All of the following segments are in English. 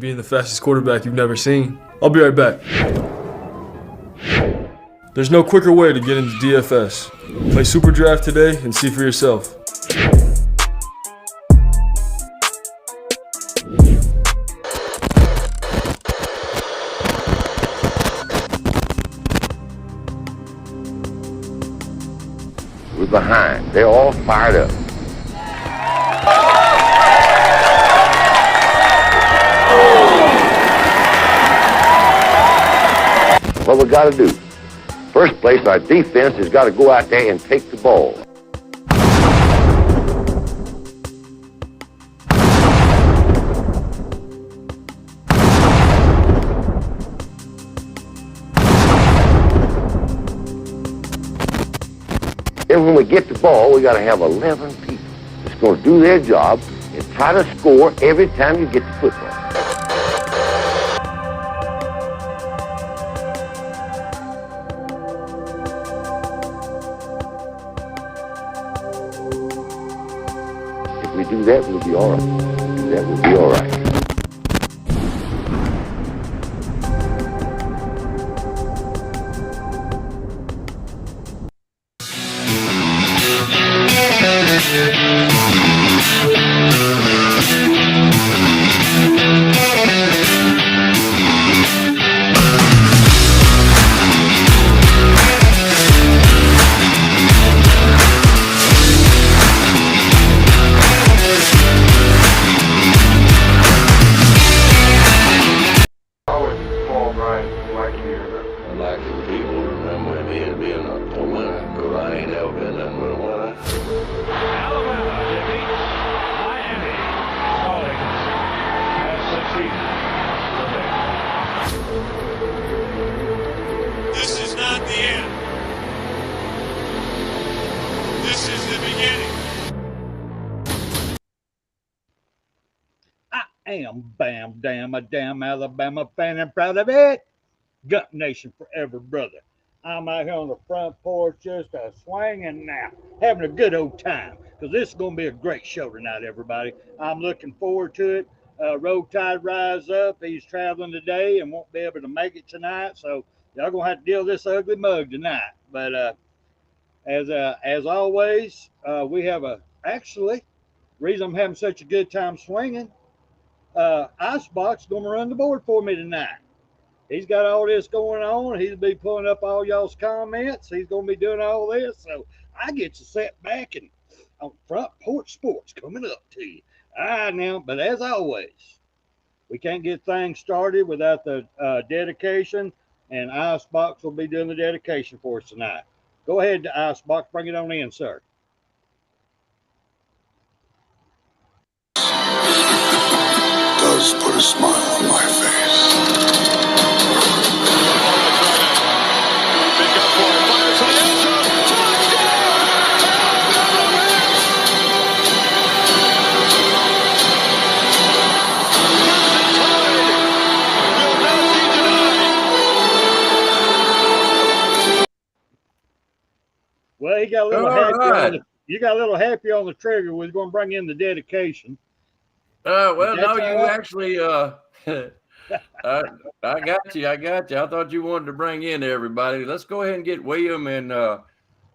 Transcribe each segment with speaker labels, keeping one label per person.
Speaker 1: being the fastest quarterback you've never seen. I'll be right back. There's no quicker way to get into DFS. Play Super Draft today and see for yourself.
Speaker 2: We're behind. They're all fired up. What we got to do? First place, our defense has got to go out there and take the ball. Then when we get the ball, we got to have 11 people that's going to do their job and try to score every time you get the football. If we do that, we'll be all right. If we do that, we'll be all right.
Speaker 3: This is not the end. This is the beginning.
Speaker 4: I am Bam Damn, a damn Alabama fan and proud of it. Gut Nation forever, brother. I'm out here on the front porch just a swinging now, having a good old time, because this is going to be a great show tonight, everybody. I'm looking forward to it. Roll Tide rise up. He's traveling today and won't be able to make it tonight, so y'all going to have to deal with this ugly mug tonight. But as always, we have actually, reason I'm having such a good time swinging, Icebox going to run the board for me tonight. He's got all this going on. He'll be pulling up all y'all's comments. He's going to be doing all this. So I get to sit back and on Front Porch Sports coming up to you. All right, now, but as always, we can't get things started without the dedication, and Icebox will be doing the dedication for us tonight. Go ahead, Icebox. Bring it on in, sir.
Speaker 5: Does put a smile on my face.
Speaker 4: Well, you got a little happy. You got a little happy on the trigger. We're going to bring in the dedication.
Speaker 6: Well, no, you actually. I got you. I thought you wanted to bring in everybody. Let's go ahead and get William and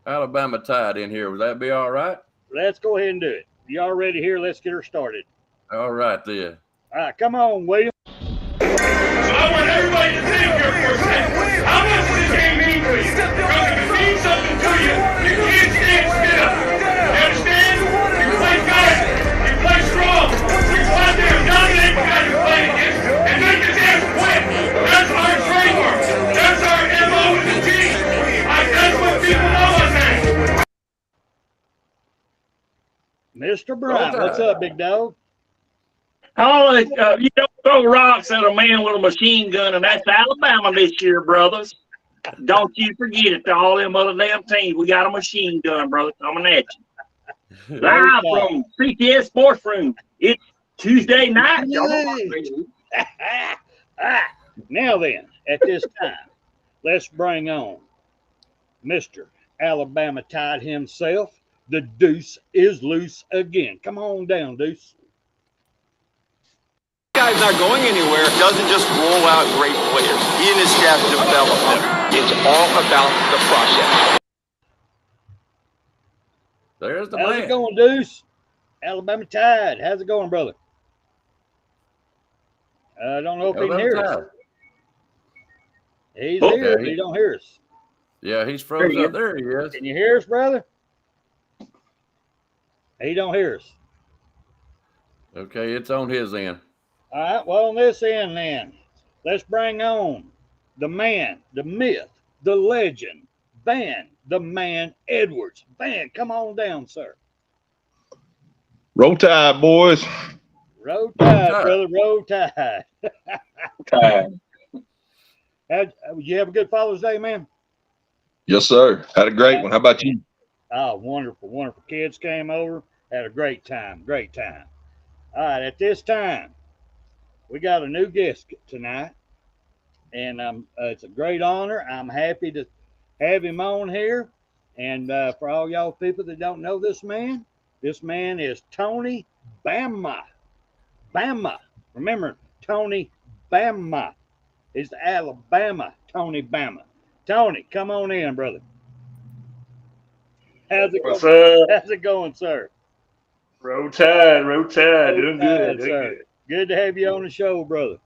Speaker 6: Alabama Tide in here. Would that be all right?
Speaker 4: Let's go ahead and do it. Y'all ready here? Let's get her started.
Speaker 6: All right, then.
Speaker 4: All right, come on, William.
Speaker 3: I want everybody to think here for a second. How much does this game mean to you? Because if it means something to you, you can't stand still. You understand? You play good. You play strong. You go out there and dominate the guy you're playing against and make the damn win. That's our trademark. That's our MO in the team. That's what people know us as.
Speaker 4: Mr. Bryant, what's up, big dog?
Speaker 7: Oh, you don't throw rocks at a man with a machine gun, and that's Alabama this year, brothers. Don't you forget it to all them other damn teams. We got a machine gun, brother, coming at you. Live from CTS Sports Room. It's Tuesday night.
Speaker 4: Now then, at this time, let's bring on Mr. Alabama Tide himself. The deuce is loose again. Come on down, Deuce.
Speaker 8: guy's not going anywhere. Doesn't just roll out great players. He and his staff develop them. It's all about the process.
Speaker 6: There's the
Speaker 4: How's
Speaker 6: man.
Speaker 4: it going, Deuce? Alabama Tide. How's it going, brother? I don't know if he can hear us. He's here, but he don't hear us.
Speaker 6: Yeah, he's frozen up. There he is.
Speaker 4: Can you hear us, brother? He don't hear us.
Speaker 6: Okay, it's on his end.
Speaker 4: All right, well, on this end then, let's bring on the man, the myth, the legend, Van, the man Edwards. Van, come on down, sir.
Speaker 9: Roll Tide, boys.
Speaker 4: Roll Tide, brother, roll Tide.
Speaker 9: Tide.
Speaker 4: You have a good Father's Day, man?
Speaker 9: Yes, sir. Had a great one. How about you?
Speaker 4: Oh, wonderful, wonderful. Kids came over, had a great time, great time. All right, at this time, we got a new guest tonight, and it's a great honor. I'm happy to have him on here. And for all y'all people that don't know this man is Tony Bama. Bama. Remember, Tony Bama. He's the Alabama Tony Bama. Tony, come on in, brother. How's it
Speaker 7: What's
Speaker 4: going?
Speaker 7: up?
Speaker 4: How's it going, sir?
Speaker 7: Roll Tide, doing good,
Speaker 4: sir. Good to have you on the show, brother.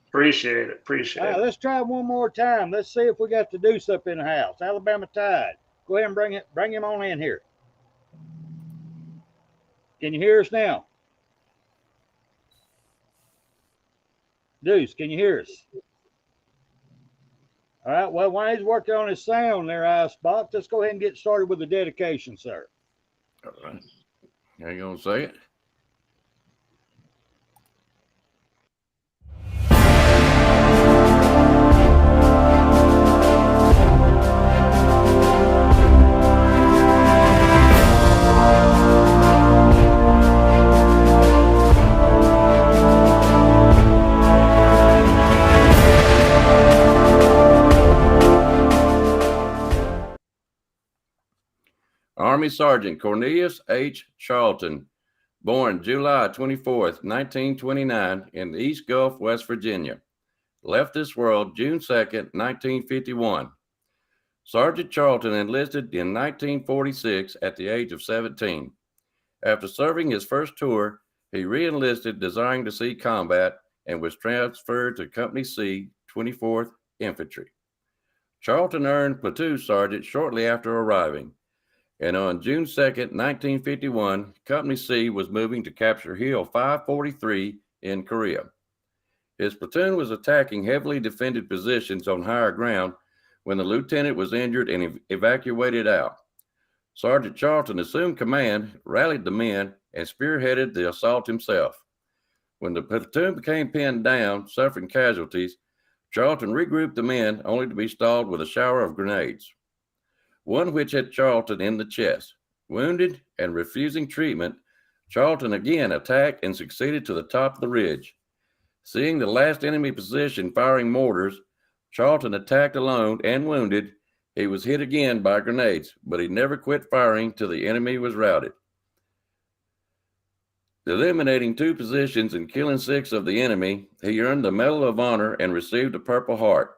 Speaker 7: Appreciate it,
Speaker 4: All right, let's try one more time. Let's see if we got the Deuce up in the house. Alabama Tide. Go ahead and bring him on in here. Can you hear us now? Deuce, can you hear us? All right, well, while he's working on his sound there, Icebox, let's go ahead and get started with the dedication, sir.
Speaker 6: All right. Hang on a second. Army Sergeant Cornelius H. Charlton, born July 24th, 1929 in the East Gulf, West Virginia. Left this world June 2nd, 1951. Sergeant Charlton enlisted in 1946 at the age of 17. After serving his first tour, he re-enlisted desiring to see combat and was transferred to Company C, 24th Infantry. Charlton earned platoon sergeant shortly after arriving. And on June 2nd, 1951, Company C was moving to capture Hill 543 in Korea. His platoon was attacking heavily defended positions on higher ground when the lieutenant was injured and evacuated out. Sergeant Charlton assumed command, rallied the men, and spearheaded the assault himself. When the platoon became pinned down, suffering casualties, Charlton regrouped the men only to be stalled with a shower of grenades. One which hit Charlton in the chest. Wounded and refusing treatment, Charlton again attacked and succeeded to the top of the ridge. Seeing the last enemy position firing mortars, Charlton attacked alone and wounded. He was hit again by grenades, but he never quit firing till the enemy was routed. Eliminating 2 positions and killing 6 of the enemy, he earned the Medal of Honor and received a Purple Heart.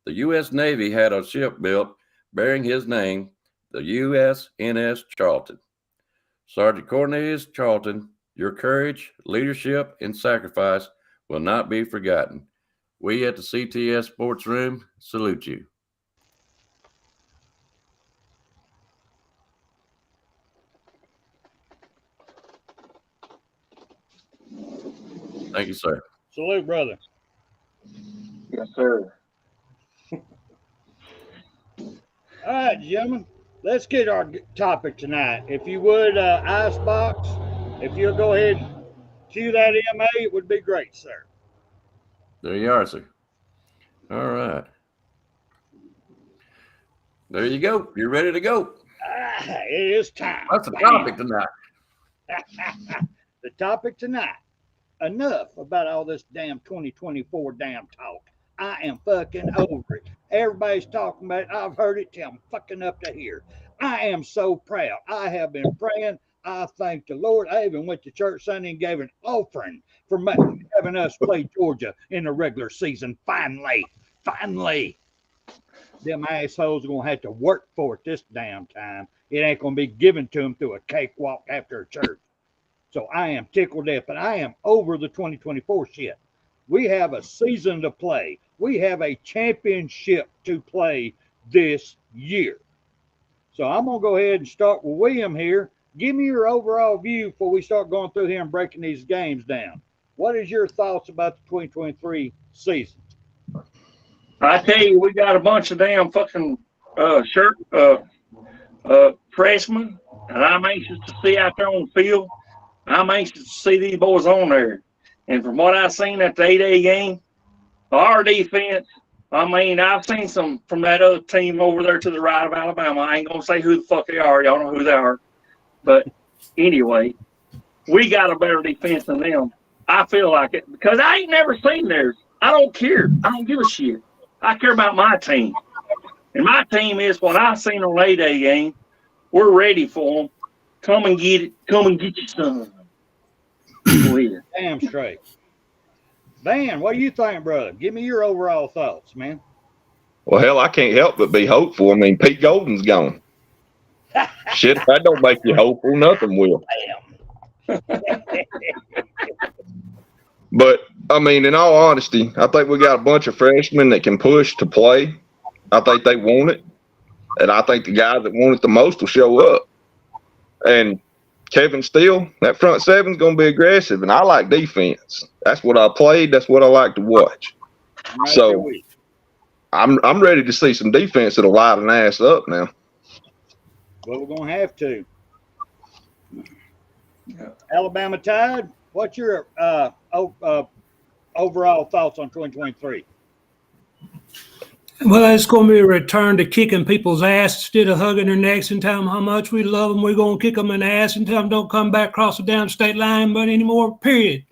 Speaker 6: The U.S. Navy had a ship built bearing his name, the USNS Charlton. Sergeant Cornelius Charlton, your courage, leadership, and sacrifice will not be forgotten. We at the CTS Sports Room salute you. Thank you, sir.
Speaker 4: Salute, brother.
Speaker 7: Yes, sir.
Speaker 4: All right, gentlemen, let's get our topic tonight. If you would, Icebox, if you'll go ahead and cue that MA, it would be great, sir.
Speaker 6: There you are, sir. All right. There you go. You're ready to go.
Speaker 4: It is time.
Speaker 6: What's the topic tonight?
Speaker 4: The topic tonight. Enough about all this damn 2024 damn talk. I am fucking over it. Everybody's talking about it. I've heard it till I'm fucking up to here. I am so proud. I have been praying. I thank the Lord. I even went to church Sunday and gave an offering for having us play Georgia in the regular season. Finally. Them assholes are going to have to work for it this damn time. It ain't going to be given to them through a cakewalk after a church. So I am tickled death, but I am over the 2024 shit. We have a season to play. We have a championship to play this year. So I'm going to go ahead and start with William here. Give me your overall view before we start going through here and breaking these games down. What is your thoughts about the 2023 season?
Speaker 7: I tell you, we got a bunch of damn fucking freshmen, and I'm anxious to see out there on the field. I'm anxious to see these boys on there. And from what I've seen at the 8A game, our defense, I mean, I've seen some from that other team over there to the right of Alabama. I ain't going to say who the fuck they are. Y'all know who they are. But anyway, we got a better defense than them. I feel like it because I ain't never seen theirs. I don't care. I don't give a shit. I care about my team. And my team is what I've seen on 8A game. We're ready for them. Come and get it. Come and get your son.
Speaker 4: Damn straight. Dan, what do you think, brother? Give me your overall thoughts, man.
Speaker 9: Well, hell, I can't help but be hopeful. I mean, Pete Golden's gone. Shit, if that don't make you hopeful, nothing will. But, I mean, in all honesty, I think we got a bunch of freshmen that can push to play. I think they want it. And I think the guys that want it the most will show up. And Kevin Steele, that front seven's going to be aggressive. And I like defense. That's what I played. That's what I like to watch. So I'm ready to see some defense that'll light an ass up now.
Speaker 4: Well, we're going to have to. Alabama Tide, what's your overall thoughts on 2023?
Speaker 10: Well, it's going to be a return to kicking people's ass instead of hugging their necks and telling them how much we love them. We're going to kick them in the ass and tell them don't come back across the damn state line but anymore, period.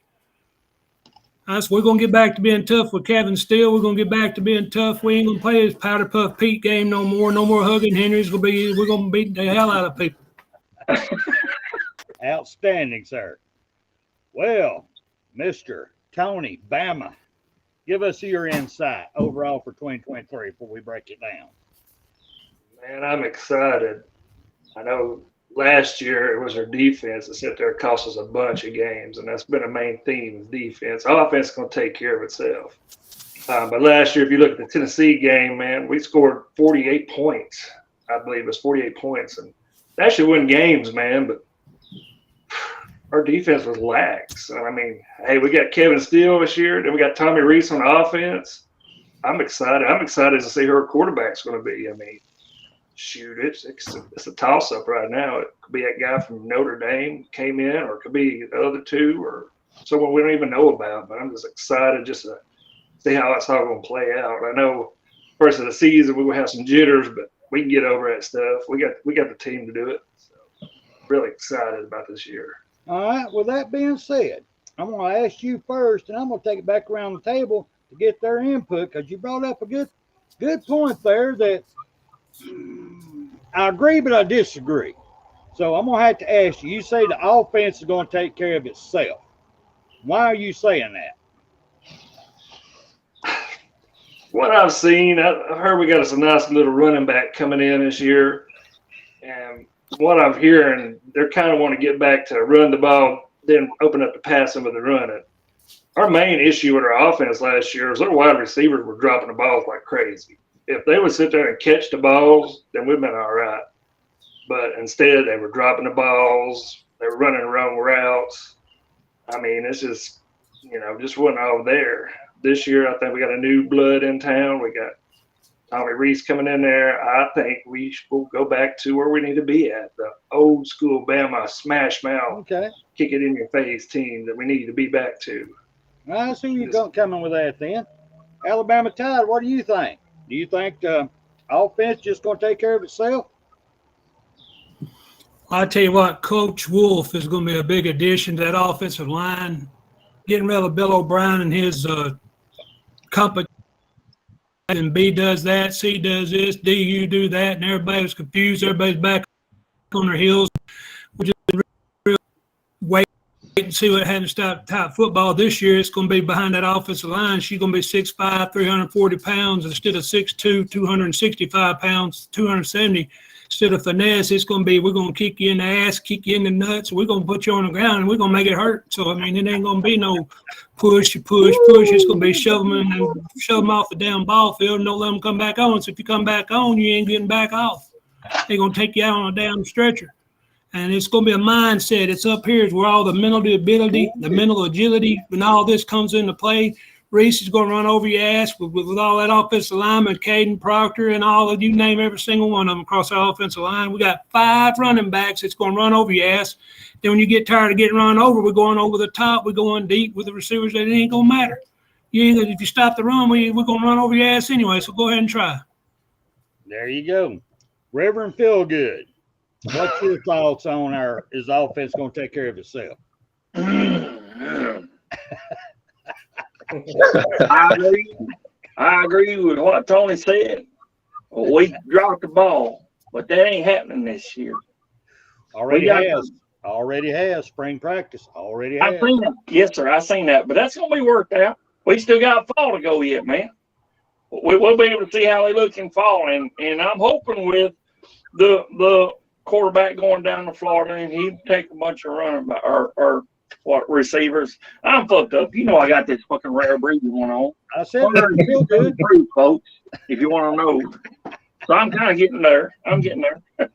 Speaker 10: We're going to get back to being tough with Kevin Steele. We're going to get back to being tough. We ain't going to play this powder puff Pete game no more. No more hugging Henry's. We're going to beat the hell out of people.
Speaker 4: Outstanding, sir. Well, Mr. Tony Bama, give us your insight overall for 2023 before we break it down.
Speaker 11: Man, I'm excited. I know last year it was our defense that sat there and cost us a bunch of games, and that's been a main theme is defense. Offense is going to take care of itself. But last year, if you look at the Tennessee game, man, we scored 48 points. I believe it was 48 points. And actually win games, man, but our defense was lax. I mean, hey, we got Kevin Steele this year. Then we got Tommy Reese on offense. I'm excited. I'm excited to see who our quarterback's going to be. I mean, shoot, it's a toss-up right now. It could be that guy from Notre Dame came in, or it could be the other two, or someone we don't even know about. But I'm just excited just to see how that's all going to play out. I know first of the season we will have some jitters, but we can get over that stuff. We got the team to do it. So really excited about this year.
Speaker 4: All right. With that being said, I'm going to ask you first, and I'm going to take it back around the table to get their input because you brought up a good point there that I agree, but I disagree. So I'm going to have to ask you. You say the offense is going to take care of itself. Why are you saying that?
Speaker 11: What I've seen, I heard we got us a nice little running back coming in this year. And what I'm hearing, they're kind of want to get back to run the ball, then open up the passing with the running. Our main issue with our offense last year was our wide receivers were dropping the balls like crazy. If they would sit there and catch the balls, then we'd been all right. But instead, they were dropping the balls. They were running the wrong routes. I mean, it's just, just wasn't all there. This year, I think we got a new blood in town. We got Tommy Reese coming in there. I think we will go back to where we need to be at, the old school Bama smash mouth, kick it in your face team that we need to be back to.
Speaker 4: I see you coming with that then. Alabama Tide, what do you think? Do you think offense just going to take care of itself?
Speaker 10: I tell you what, Coach Wolf is going to be a big addition to that offensive line. Getting rid of Bill O'Brien and his company. And B does that, C does this, D, you do that, and everybody was confused. Everybody's back on their heels. We're just and see what happens to top football this year. It's going to be behind that offensive line. She's going to be 6'5", 340 pounds instead of 6'2", 265 pounds, 270. Instead of finesse, it's going to be, we're going to kick you in the ass, kick you in the nuts. We're going to put you on the ground, and we're going to make it hurt. So, I mean, it ain't going to be no push. It's going to be shove them off the damn ball field and don't let them come back on. So if you come back on, you ain't getting back off. They're going to take you out on a damn stretcher. And it's going to be a mindset. It's up here is where all the mental ability, the mental agility, and all this comes into play. Reese is going to run over your ass with all that offensive lineman, Caden Proctor, and all of you name every single one of them across the offensive line. We got 5 running backs that's going to run over your ass. Then when you get tired of getting run over, we're going over the top. We're going deep with the receivers. That it ain't going to matter. If you stop the run, we're going to run over your ass anyway, so go ahead and try.
Speaker 4: There you go. Reverend Feelgood, what's your thoughts on is the offense going to take care of itself?
Speaker 7: I agree with what Tony said. We dropped the ball, but that ain't happening this year.
Speaker 4: Already has spring practice. Already has.
Speaker 7: I seen that. Yes, sir. I seen that, but that's gonna be worked out. We still got fall to go yet, man. We'll be able to see how they look in fall, and I'm hoping with the quarterback going down to Florida, and he'd take a bunch of running back or receivers. I'm fucked up. You know I got this fucking rare breed going on.
Speaker 4: I said that feel good,
Speaker 7: folks. If you want to know, so I'm kind of getting there. I'm getting there. But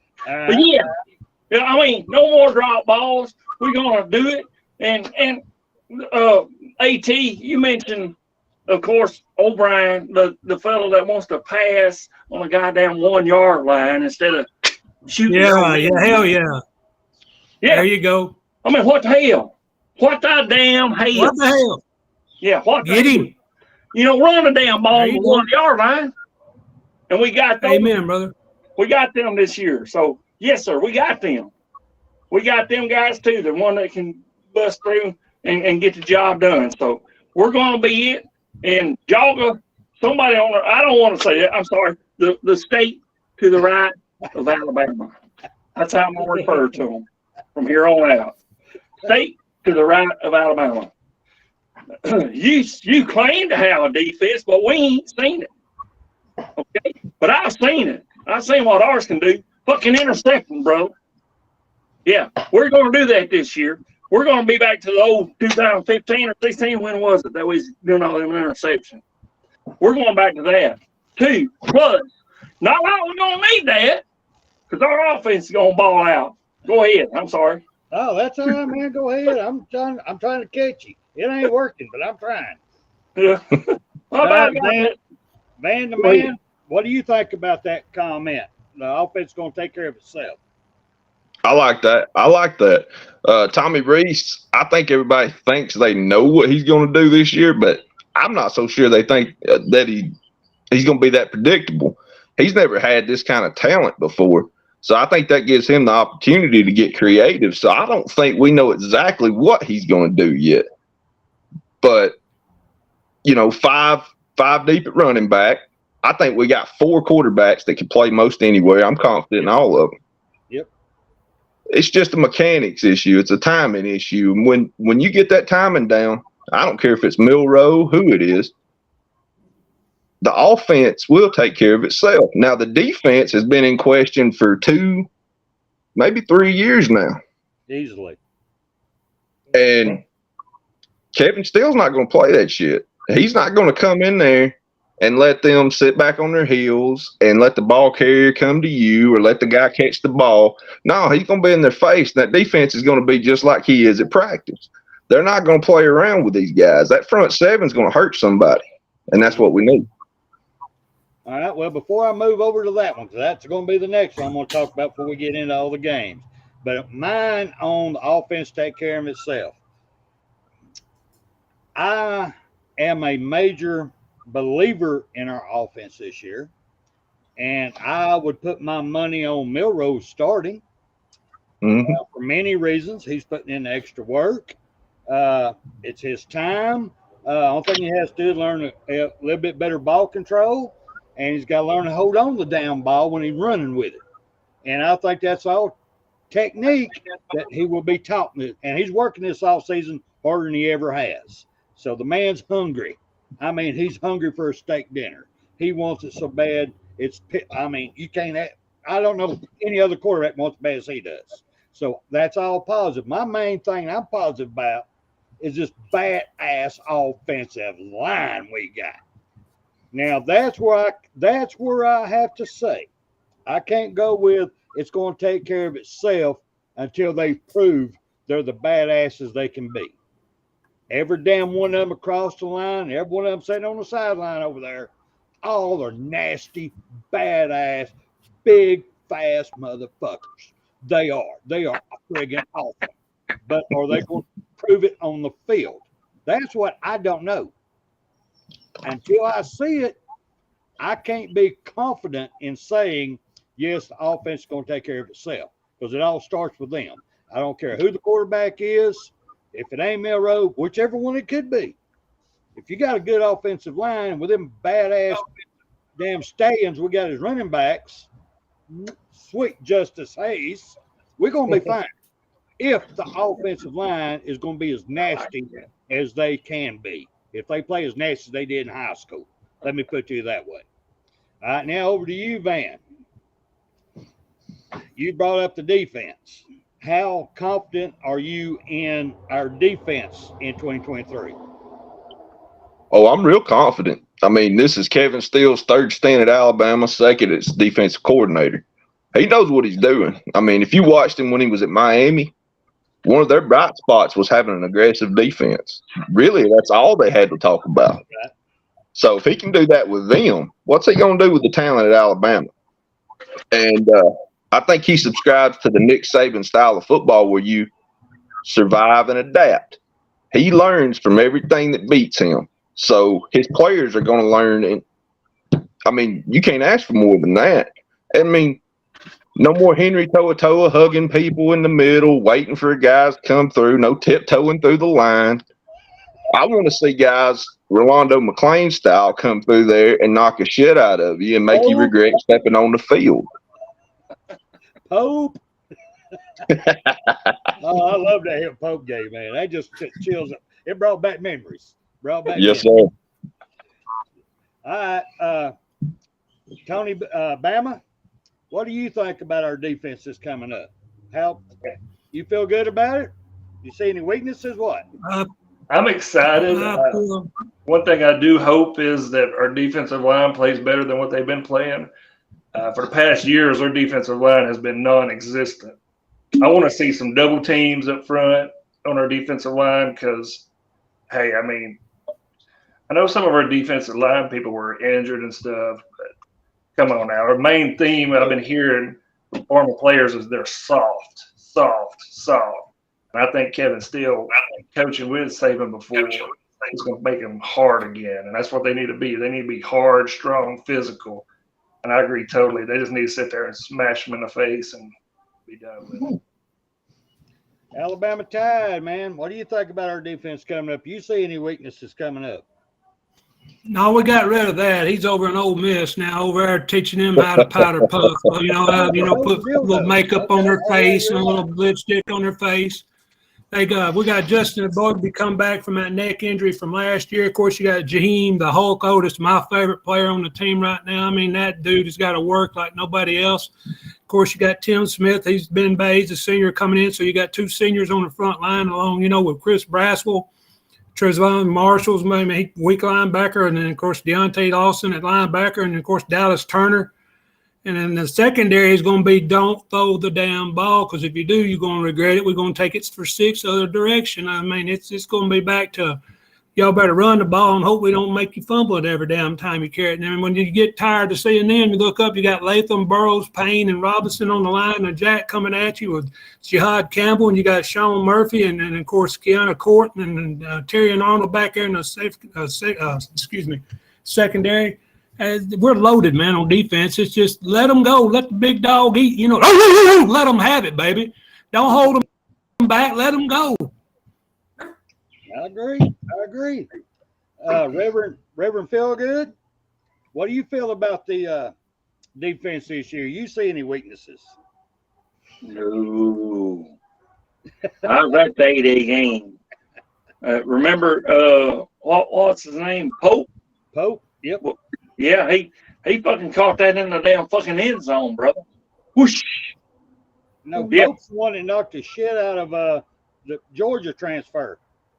Speaker 7: yeah, I mean, no more drop balls. We're gonna do it. And At, you mentioned, of course, O'Brien, the fellow that wants to pass on a goddamn 1 yard line instead of shooting.
Speaker 10: Yeah, hell yeah.
Speaker 7: Yeah.
Speaker 10: There you go.
Speaker 7: I mean, what the hell? What the damn hell?
Speaker 10: What the hell?
Speaker 7: Yeah, what
Speaker 10: Get him.
Speaker 7: You know, run the damn ball on the 1 yard line. And we got them.
Speaker 10: Amen, brother.
Speaker 7: We got them this year. So, yes, sir, we got them. We got them guys, too. The one that can bust through and get the job done. So, we're going to be it. And Jaga, somebody on the, I don't want to say that. I'm sorry. The state to the right of Alabama. That's how I'm going to refer to them from here on out. State to the right of Alabama. You claim to have a defense, but we ain't seen it. Okay? But I've seen it. I've seen what ours can do. Fucking intercepting, bro. Yeah, we're going to do that this year. We're going to be back to the old 2015 or 16. When was it that we was doing all them interceptions? We're going back to that. 2, plus, not like we're going to need that because our offense is going to ball out. Go ahead. I'm sorry.
Speaker 4: Oh, that's all right, man. Go ahead. I'm trying to catch you. It ain't working, but I'm trying.
Speaker 7: Yeah.
Speaker 4: Man to man, what do you think about that comment? The offense is going to take care of itself.
Speaker 9: I like that. Tommy Reese, I think everybody thinks they know what he's going to do this year, but I'm not so sure they think that he's going to be that predictable. He's never had this kind of talent before. So I think that gives him the opportunity to get creative. So I don't think we know exactly what he's going to do yet. But, you know, five deep at running back. I think we got 4 quarterbacks that can play most anywhere. I'm confident in all of them.
Speaker 4: Yep.
Speaker 9: It's just a mechanics issue. It's a timing issue. And when you get that timing down, I don't care if it's Milroe, who it is, the offense will take care of itself. Now, the defense has been in question for 2, maybe 3 years now.
Speaker 4: Easily.
Speaker 9: And Kevin Steele's not going to play that shit. He's not going to come in there and let them sit back on their heels and let the ball carrier come to you or let the guy catch the ball. No, he's going to be in their face. That defense is going to be just like he is at practice. They're not going to play around with these guys. That front 7 is going to hurt somebody, and that's what we need.
Speaker 4: All right, well, before I move over to that one, because that's going to be the next one I'm going to talk about before we get into all the games. But mine on the offense take care of itself. I am a major believer in our offense this year, and I would put my money on Milroe starting for many reasons. He's putting in the extra work. It's his time. Only thing he has to do is learn a little bit better ball control, and he's got to learn to hold on to the down ball when he's running with it. And I think that's all technique that he will be taught, and he's working this off season harder than he ever has. So the man's hungry. I mean, he's hungry for a steak dinner. He wants it so bad. I mean, you can't. I don't know any other quarterback wants as bad as he does. So that's all positive. My main thing I'm positive about is this badass offensive line we got. Now that's where I have to say I can't go with it's going to take care of itself until they prove they're the badasses they can be. Every damn one of them across the line, every one of them sitting on the sideline over there, all are nasty, badass, big, fast motherfuckers. They are friggin' awesome. But are they going to prove it on the field? That's what I don't know. Until I see it, I can't be confident in saying, yes, the offense is going to take care of itself, because it all starts with them. I don't care who the quarterback is. If it ain't Milroe, whichever one it could be. If you got a good offensive line with them badass damn stallions we got as running backs, sweet Justice Hayes, we're going to be fine. If the offensive line is going to be as nasty as they can be, if they play as nasty as they did in high school, let me put it to you that way. All right, now over to you, Van. You brought up the defense. How confident are you in our defense in 2023?
Speaker 9: Oh, I'm real confident. I mean, this is Kevin Steele's third stint at Alabama, second as defensive coordinator. He knows what he's doing. I mean, if you watched him when he was at Miami, one of their bright spots was having an aggressive defense. Really, that's all they had to talk about. So if he can do that with them, what's he going to do with the talent at Alabama? And I think he subscribes to the Nick Saban style of football where you survive and adapt. He learns from everything that beats him. So his players are going to learn. And I mean, you can't ask for more than that. I mean, no more Henry Toa hugging people in the middle, waiting for guys to come through, no tiptoeing through the line. I want to see guys Rolando McClain style come through there and knock a shit out of you and make you regret stepping on the field.
Speaker 4: Pope. Oh, I love that hip Pope game, man. That just chills up. It brought back memories.
Speaker 9: Yes, sir.
Speaker 4: All right. Tony Bama, what do you think about our defense that's coming up? How you feel good about it? You see any weaknesses? What?
Speaker 11: I'm excited. One thing I do hope is that our defensive line plays better than what they've been playing. For the past years, our defensive line has been non-existent. I want to see some double teams up front on our defensive line because, hey, I mean, I know some of our defensive line people were injured and stuff, but come on now. Our main theme I've been hearing from former players is they're soft. And I think Kevin Steele, coaching with Saban before, is going to make them hard again. And that's what they need to be. They need to be hard, strong, physical. And I agree totally. They just need to sit there and smash them in the face and be done with it.
Speaker 4: Alabama Tide, man. What do you think about our defense coming up? You see any weaknesses coming up?
Speaker 10: No, we got rid of that. He's over in Ole Miss now, over there teaching them how to powder puff. Put a little makeup on their face and a little lipstick on their face. We got Justin Boyd come back from that neck injury from last year. Of course, you got Jaheim, the Hulk Otis, my favorite player on the team right now. I mean, that dude has got to work like nobody else. Of course, you got Tim Smith. He's a senior coming in, so you got two seniors on the front line along, with Chris Braswell, Trezvon Marshall's maybe weak linebacker, and then, of course, Deontay Lawson at linebacker, and, of course, Dallas Turner. And then the secondary is going to be don't throw the damn ball, because if you do, you're going to regret it. We're going to take it for 6 other direction. I mean, it's going to be back to y'all better run the ball and hope we don't make you fumble it every damn time you carry it. And then when you get tired of seeing them, you look up, you got Latham, Burrows, Payne, and Robinson on the line, and Jack coming at you with Jihad Campbell, and you got Sean Murphy, and of course, Keanu Court and Terry and Arnold back there in the secondary. We're loaded, man, on defense. It's just let them go. Let the big dog eat. Let them have it, baby. Don't hold them back. Let them go.
Speaker 4: I agree. Reverend Feelgood, what do you feel about the defense this year? You see any weaknesses?
Speaker 7: No. I was at the 8A game. Remember, what's his name? Pope?
Speaker 4: Pope? Yep.
Speaker 7: Well, yeah, he fucking caught that in the damn fucking end zone, brother. Whoosh.
Speaker 4: No,
Speaker 7: Yeah.
Speaker 4: Pope's the one that knocked the shit out of the Georgia transfer.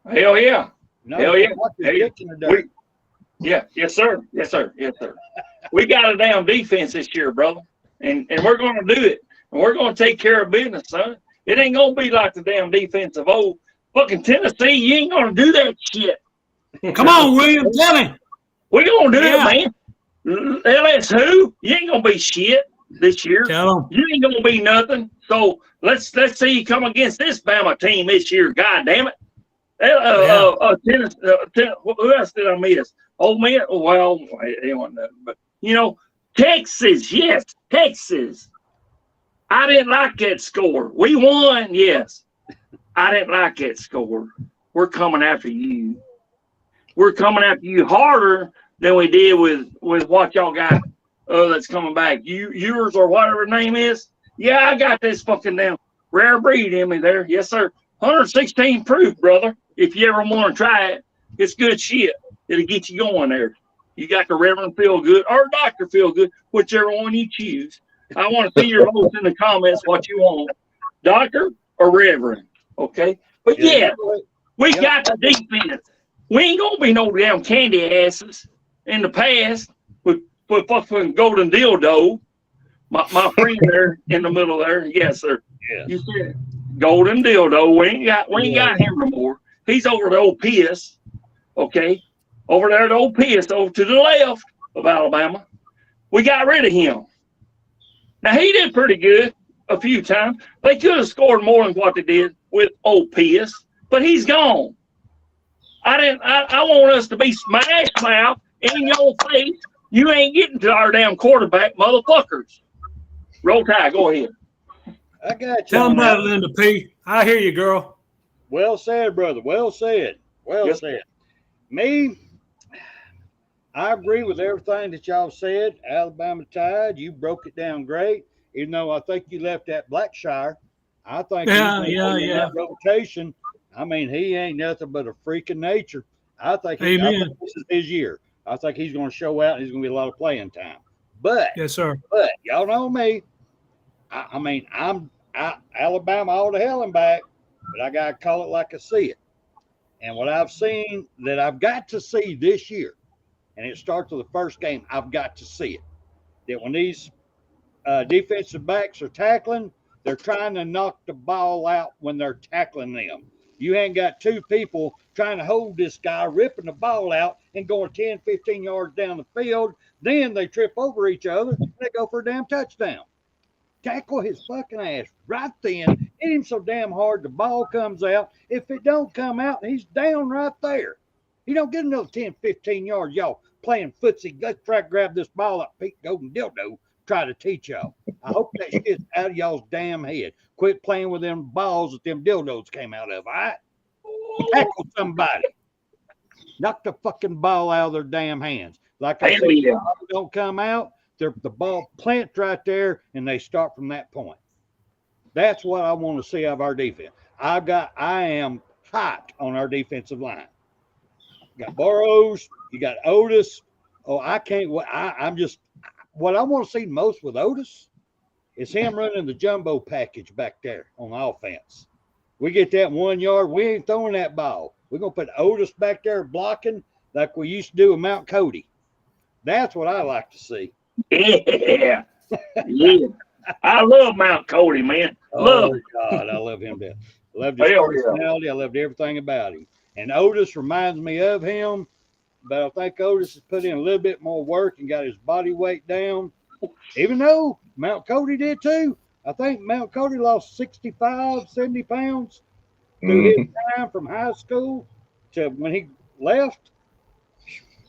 Speaker 7: Hell yeah.
Speaker 4: No,
Speaker 7: Hell yeah.
Speaker 4: His dick in the dirt.
Speaker 7: Yeah, yes, sir. Yes, sir. Yes, sir. We got a damn defense this year, brother. And we're going to do it. And we're going to take care of business, son. It ain't going to be like the damn defense of old fucking Tennessee. You ain't going to do that shit.
Speaker 10: Come on, William, tell him.
Speaker 7: We're going to do it, man. LSU, you ain't going to be shit this year.
Speaker 10: Tell him.
Speaker 7: You ain't going to be nothing. So let's see you come against this Bama team this year. God damn it. Tennessee, who else did I miss? Ole Miss? Well, it wasn't nothing. But, you know, Texas, yes, Texas. I didn't like that score. We won, yes. I didn't like that score. We're coming after you. We're coming after you harder than we did with what y'all got that's coming back. Yours or whatever the name is. Yeah, I got this fucking damn rare breed in me there. Yes, sir. 116 proof, brother. If you ever want to try it, it's good shit. It'll get you going there. You got the Reverend Feelgood or Dr. Feelgood, whichever one you choose. I want to see your votes in the comments what you want, Doctor or Reverend. Okay? But yeah, we got the defense. We ain't going to be no damn candy asses in the past with fucking golden dildo. My friend there in the middle there. Yes, sir.
Speaker 4: Yeah.
Speaker 7: You said golden dildo. We ain't got him no more. He's over the old piss. Okay? Over there, the old piss over to the left of Alabama. We got rid of him. Now, he did pretty good a few times. They could have scored more than what they did with old piss, but he's gone. I want us to be smash mouth in your face. You ain't getting to our damn quarterback, motherfuckers. Roll Tide, go ahead.
Speaker 4: I got you.
Speaker 10: Tell him about it, Linda P. I hear you, girl.
Speaker 4: Well said, brother. Well said. Well said. Me, I agree with everything that y'all said. Alabama Tide, you broke it down great. Even though I think you left that Blackshire, I think that rotation. I mean, he ain't nothing but a freak of nature. I think this is his year. I think he's going to show out. And he's going to be a lot of playing time. But
Speaker 10: yes, sir.
Speaker 4: But y'all know me. I mean, I'm Alabama all the hell and back, but I gotta call it like I see it. And what I've seen that I've got to see this year, and it starts with the first game, I've got to see it. That when these defensive backs are tackling, they're trying to knock the ball out when they're tackling them. You ain't got two people trying to hold this guy, ripping the ball out and going 10, 15 yards down the field. Then they trip over each other and they go for a damn touchdown. Tackle his fucking ass right then. Hit him so damn hard the ball comes out. If it don't come out, he's down right there. He don't get another 10, 15 yards. Y'all playing footsie. Let's try to grab this ball up. Pete Golden Dildo try to teach y'all. I hope that shit's out of y'all's damn head. Quit playing with them balls that them dildos came out of, all right? Tackle somebody. Knock the fucking ball out of their damn hands. Like I said, if the ball don't come out, the ball plants right there, and they start from that point. That's what I want to see out of our defense. I am hot on our defensive line. You got Burrows, you got Otis. Oh, I can't. I'm just what I want to see most with Otis is him running the jumbo package back there on the offense. We get that 1 yard, we ain't throwing that ball. We're gonna put Otis back there blocking like we used to do with Mount Cody. That's what I like to see.
Speaker 7: Yeah. Yeah. I love Mount Cody, man.
Speaker 4: God, I love him. I loved his personality. I loved everything about him. And Otis reminds me of him, but I think Otis has put in a little bit more work and got his body weight down, even though Mount Cody did too. I think Mount Cody lost 65, 70 pounds through his time from high school to when he left.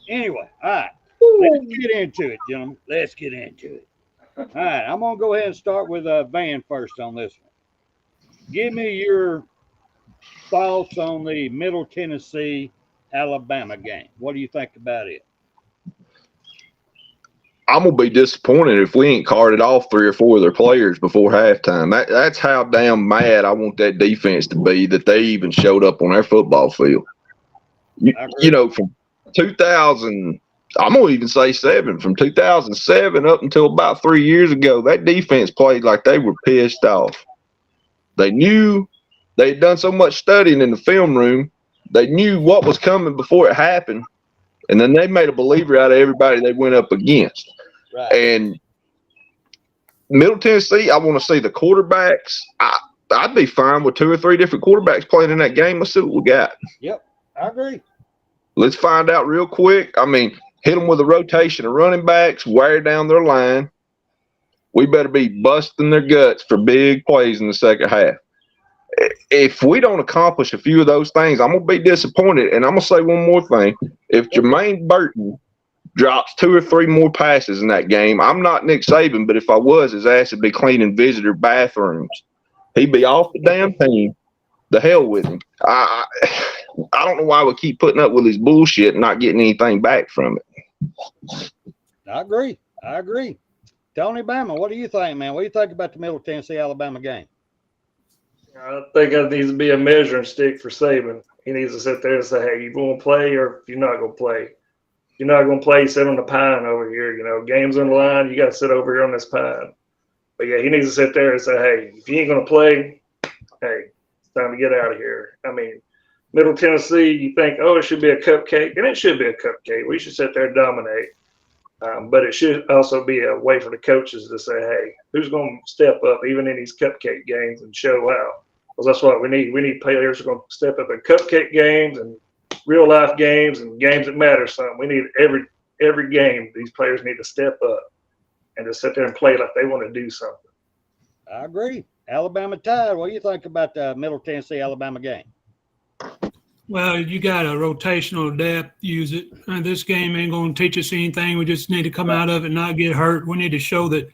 Speaker 4: Anyway, all right. Let's get into it, gentlemen. Let's get into it. All right, I'm going to go ahead and start with Van first on this one. Give me your thoughts on the Middle Tennessee Alabama game. What do you think about it?
Speaker 9: I'm gonna be disappointed if we ain't carted off 3 or 4 of their players before halftime. That's how damn mad I want that defense to be that they even showed up on their football field. You know, from 2000, I'm gonna even say 7, from 2007 up until about 3 years ago, that defense played like they were pissed off. They knew they'd done so much studying in the film room. They knew what was coming before it happened. And then they made a believer out of everybody they went up against.
Speaker 4: Right.
Speaker 9: And Middle Tennessee, I want to see the quarterbacks. I'd be fine with 2 or 3 different quarterbacks playing in that game. Let's see what we got.
Speaker 4: Yep, I agree.
Speaker 9: Let's find out real quick. I mean, hit them with a rotation of running backs, wear down their line. We better be busting their guts for big plays in the second half. If we don't accomplish a few of those things, I'm going to be disappointed. And I'm going to say one more thing. If Jermaine Burton drops 2 or 3 more passes in that game, I'm not Nick Saban, but if I was, his ass would be cleaning visitor bathrooms. He'd be off the damn team. The hell with him. I don't know why we keep putting up with his bullshit and not getting anything back from it.
Speaker 4: I agree. Tony Bama, what do you think, man? What do you think about the Middle Tennessee-Alabama game?
Speaker 11: I think it needs to be a measuring stick for Saban. He needs to sit there and say, hey, you going to play or you're not going to play? If you're not going to play, sit on the pine over here. You know, game's on the line. You got to sit over here on this pine. But, yeah, he needs to sit there and say, hey, if you ain't going to play, hey, it's time to get out of here. I mean, Middle Tennessee, you think, oh, it should be a cupcake. And it should be a cupcake. We should sit there and dominate. But it should also be a way for the coaches to say, hey, who's going to step up even in these cupcake games and show out? Because that's what we need. We need players who are going to step up in cupcake games and real life games and games that matter something. We need every game, these players need to step up and to sit there and play like they want to do something.
Speaker 4: I agree. Alabama Tide, what do you think about the Middle Tennessee-Alabama game?
Speaker 10: Well, you got a rotational depth, use it. This game ain't going to teach us anything. We just need to come out of it, not get hurt. We need to show that,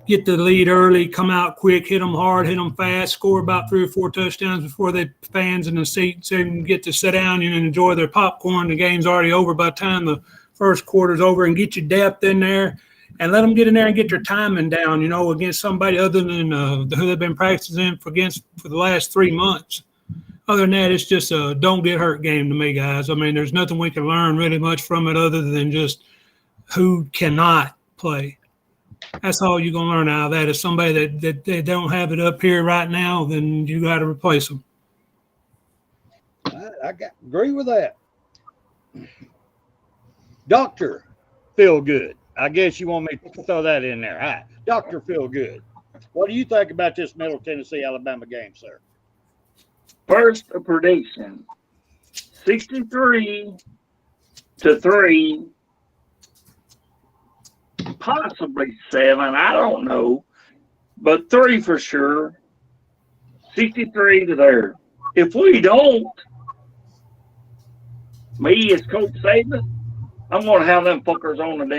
Speaker 10: get the lead early, come out quick, hit them hard, hit them fast, score about 3 or 4 touchdowns before the fans in the seats even get to sit down and enjoy their popcorn. The game's already over by the time the first quarter's over, and get your depth in there and let them get in there and get their timing down, you know, against somebody other than who they've been practicing for the last 3 months. Other than that, it's just a don't get hurt game to me, guys. I mean, there's nothing we can learn really much from it other than just who cannot play. That's all you're going to learn out of that. If somebody that they don't have it up here right now, then you got to replace them.
Speaker 4: I agree with that. Dr. Feel Good. I guess you want me to throw that in there. Hi, Dr. Feel Good. What do you think about this Middle Tennessee-Alabama game, sir?
Speaker 7: First, a prediction. 63-3, possibly 7. I don't know, but 3 for sure. 63 to there. If we don't, me as Coach Saban, I'm going to have them fuckers on the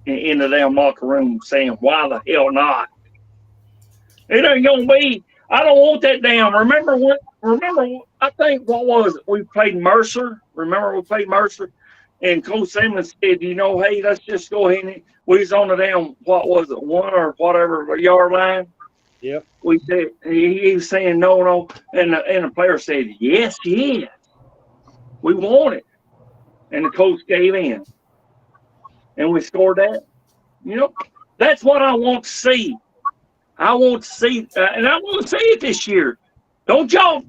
Speaker 7: in the damn locker room saying, why the hell not? It ain't going to be. I don't want that damn. Remember, I think, what was it? We played Mercer. Remember we played Mercer? And Coach Saban said, you know, hey, let's just go ahead and we was on the damn, what was it, 1 or whatever yard line.
Speaker 4: Yep.
Speaker 7: We said, he was saying no. And the player said, yes. We want it. And the coach gave in. And we scored that. You know, that's what I want to see. I want to see, and I want to see it this year. Don't y'all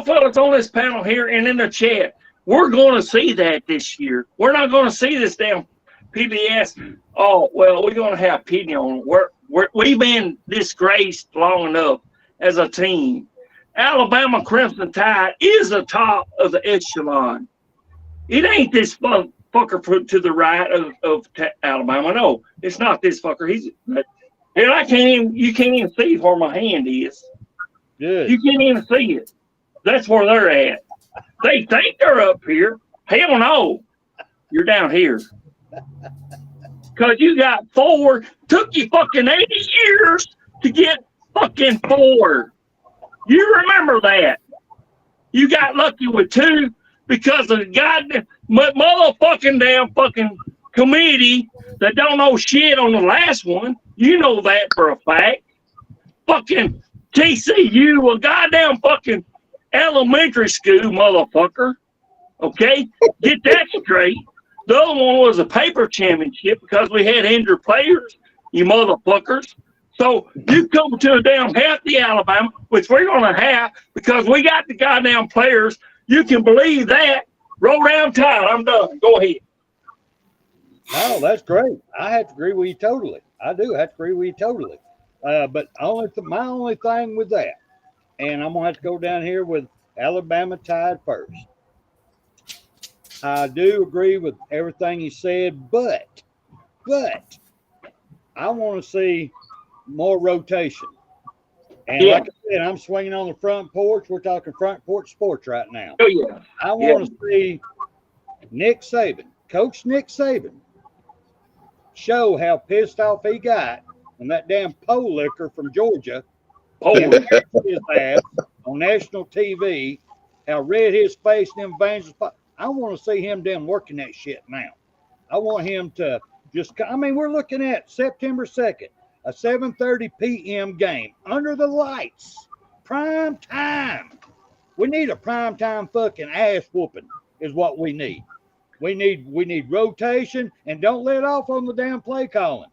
Speaker 7: fellas on this panel here and in the chat, we're going to see that this year. We're not going to see this damn PBS. Oh, well, we're going to have pity on it. We've been disgraced long enough as a team. Alabama Crimson Tide is the top of the echelon. It ain't this fucker to the right of Alabama. No, it's not this fucker. You can't even see where my hand is.
Speaker 4: Good.
Speaker 7: You can't even see it. That's where they're at. They think they're up here. Hell no. You're down here. Because you got 4. Took you fucking 80 years to get fucking 4. You remember that. You got lucky with 2 because of the goddamn motherfucking damn fucking committee that don't know shit on the last one. You know that for a fact. Fucking TCU, a goddamn fucking elementary school, motherfucker. Okay? Get that straight. The other one was a paper championship because we had injured players, you motherfuckers. So you come to a damn healthy Alabama, which we're going to have because we got the goddamn players. You can believe that. Roll down tide. I'm done. Go ahead.
Speaker 4: No, that's great. I have to agree with you totally. I do have to agree with you totally. But my only thing with that, and I'm going to have to go down here with Alabama Tide first. I do agree with everything you said, but I want to see more rotation. And like I said, I'm swinging on the front porch. We're talking front porch sports right now.
Speaker 7: Oh, yeah.
Speaker 4: I want to see Nick Saban, Coach Nick Saban, show how pissed off he got when that damn pole licker from Georgia his ass on national TV, how red his face and them veins was. I want to see him damn working that shit now. I want him to we're looking at September 2nd, a 7:30 p.m. game under the lights, prime time. We need a prime time fucking ass whooping is what we need. We need rotation, and don't let off on the damn play calling.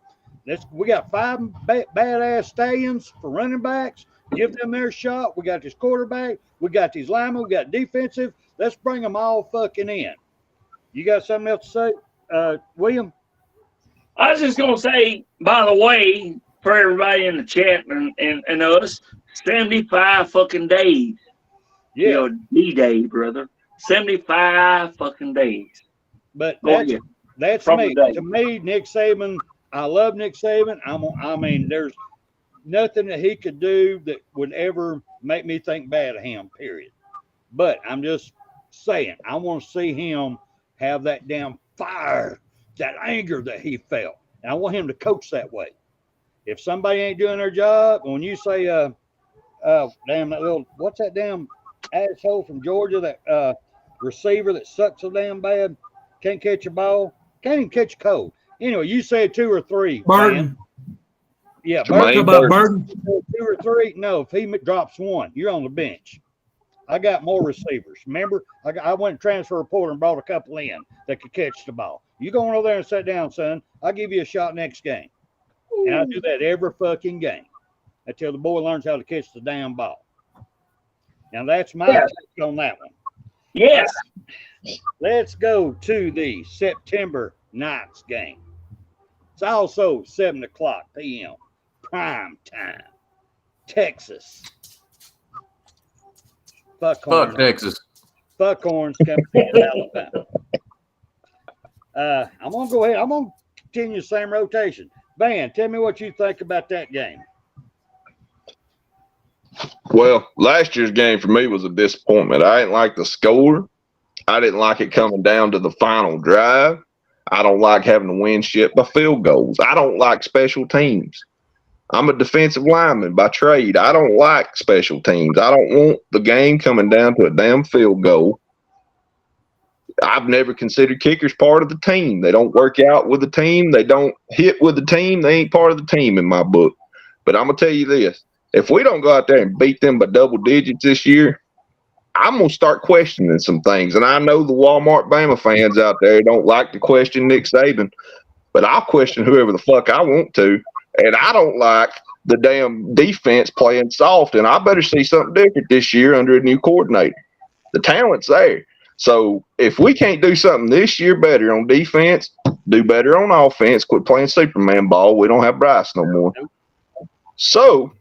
Speaker 4: We got 5 badass stallions for running backs. Give them their shot. We got this quarterback. We got these linemen. We got defensive. Let's bring them all fucking in. You got something else to say, William?
Speaker 7: I was just going to say, by the way, for everybody in the chat and us, 75 fucking days.
Speaker 4: Yeah.
Speaker 7: You know, D-Day, brother. 75 fucking days.
Speaker 4: But that's me. To me, Nick Saban, I love Nick Saban. I mean, there's nothing that he could do that would ever make me think bad of him, period. But I'm just saying, I want to see him have that damn fire, that anger that he felt. And I want him to coach that way. If somebody ain't doing their job, when you say, damn, that little, what's that damn asshole from Georgia, that receiver that sucks so damn bad, can't catch a ball, can't even catch a cold. Anyway, you said 2 or 3.
Speaker 10: Burton.
Speaker 4: Man. Yeah,
Speaker 10: Burton. About Burton.
Speaker 4: 2 or 3. No, if he drops 1, you're on the bench. I got more receivers. Remember, I went transfer report and brought a couple in that could catch the ball. You go over there and sit down, son. I'll give you a shot next game. And I do that every fucking game until the boy learns how to catch the damn ball. Now, that's my take on that one.
Speaker 7: Yes.
Speaker 4: Let's go to the September 9th game. It's also 7 o'clock p.m. prime time. Texas.
Speaker 6: Fuck Texas.
Speaker 4: Buckhorns coming to Alabama. I'm going to go ahead. I'm going to continue the same rotation. Van, tell me what you think about that game.
Speaker 9: Well, last year's game for me was a disappointment. I didn't like the score. I didn't like it coming down to the final drive. I don't like having to win shit by field goals. I don't like special teams. I'm a defensive lineman by trade. I don't like special teams. I don't want the game coming down to a damn field goal. I've never considered kickers part of the team. They don't work out with the team. They don't hit with the team. They ain't part of the team in my book. But I'm going to tell you this. If we don't go out there and beat them by double digits this year, I'm going to start questioning some things. And I know the Walmart Bama fans out there don't like to question Nick Saban, but I'll question whoever the fuck I want to. And I don't like the damn defense playing soft. And I better see something different this year under a new coordinator. The talent's there. So if we can't do something this year better on defense, do better on offense, quit playing Superman ball. We don't have Bryce no more. So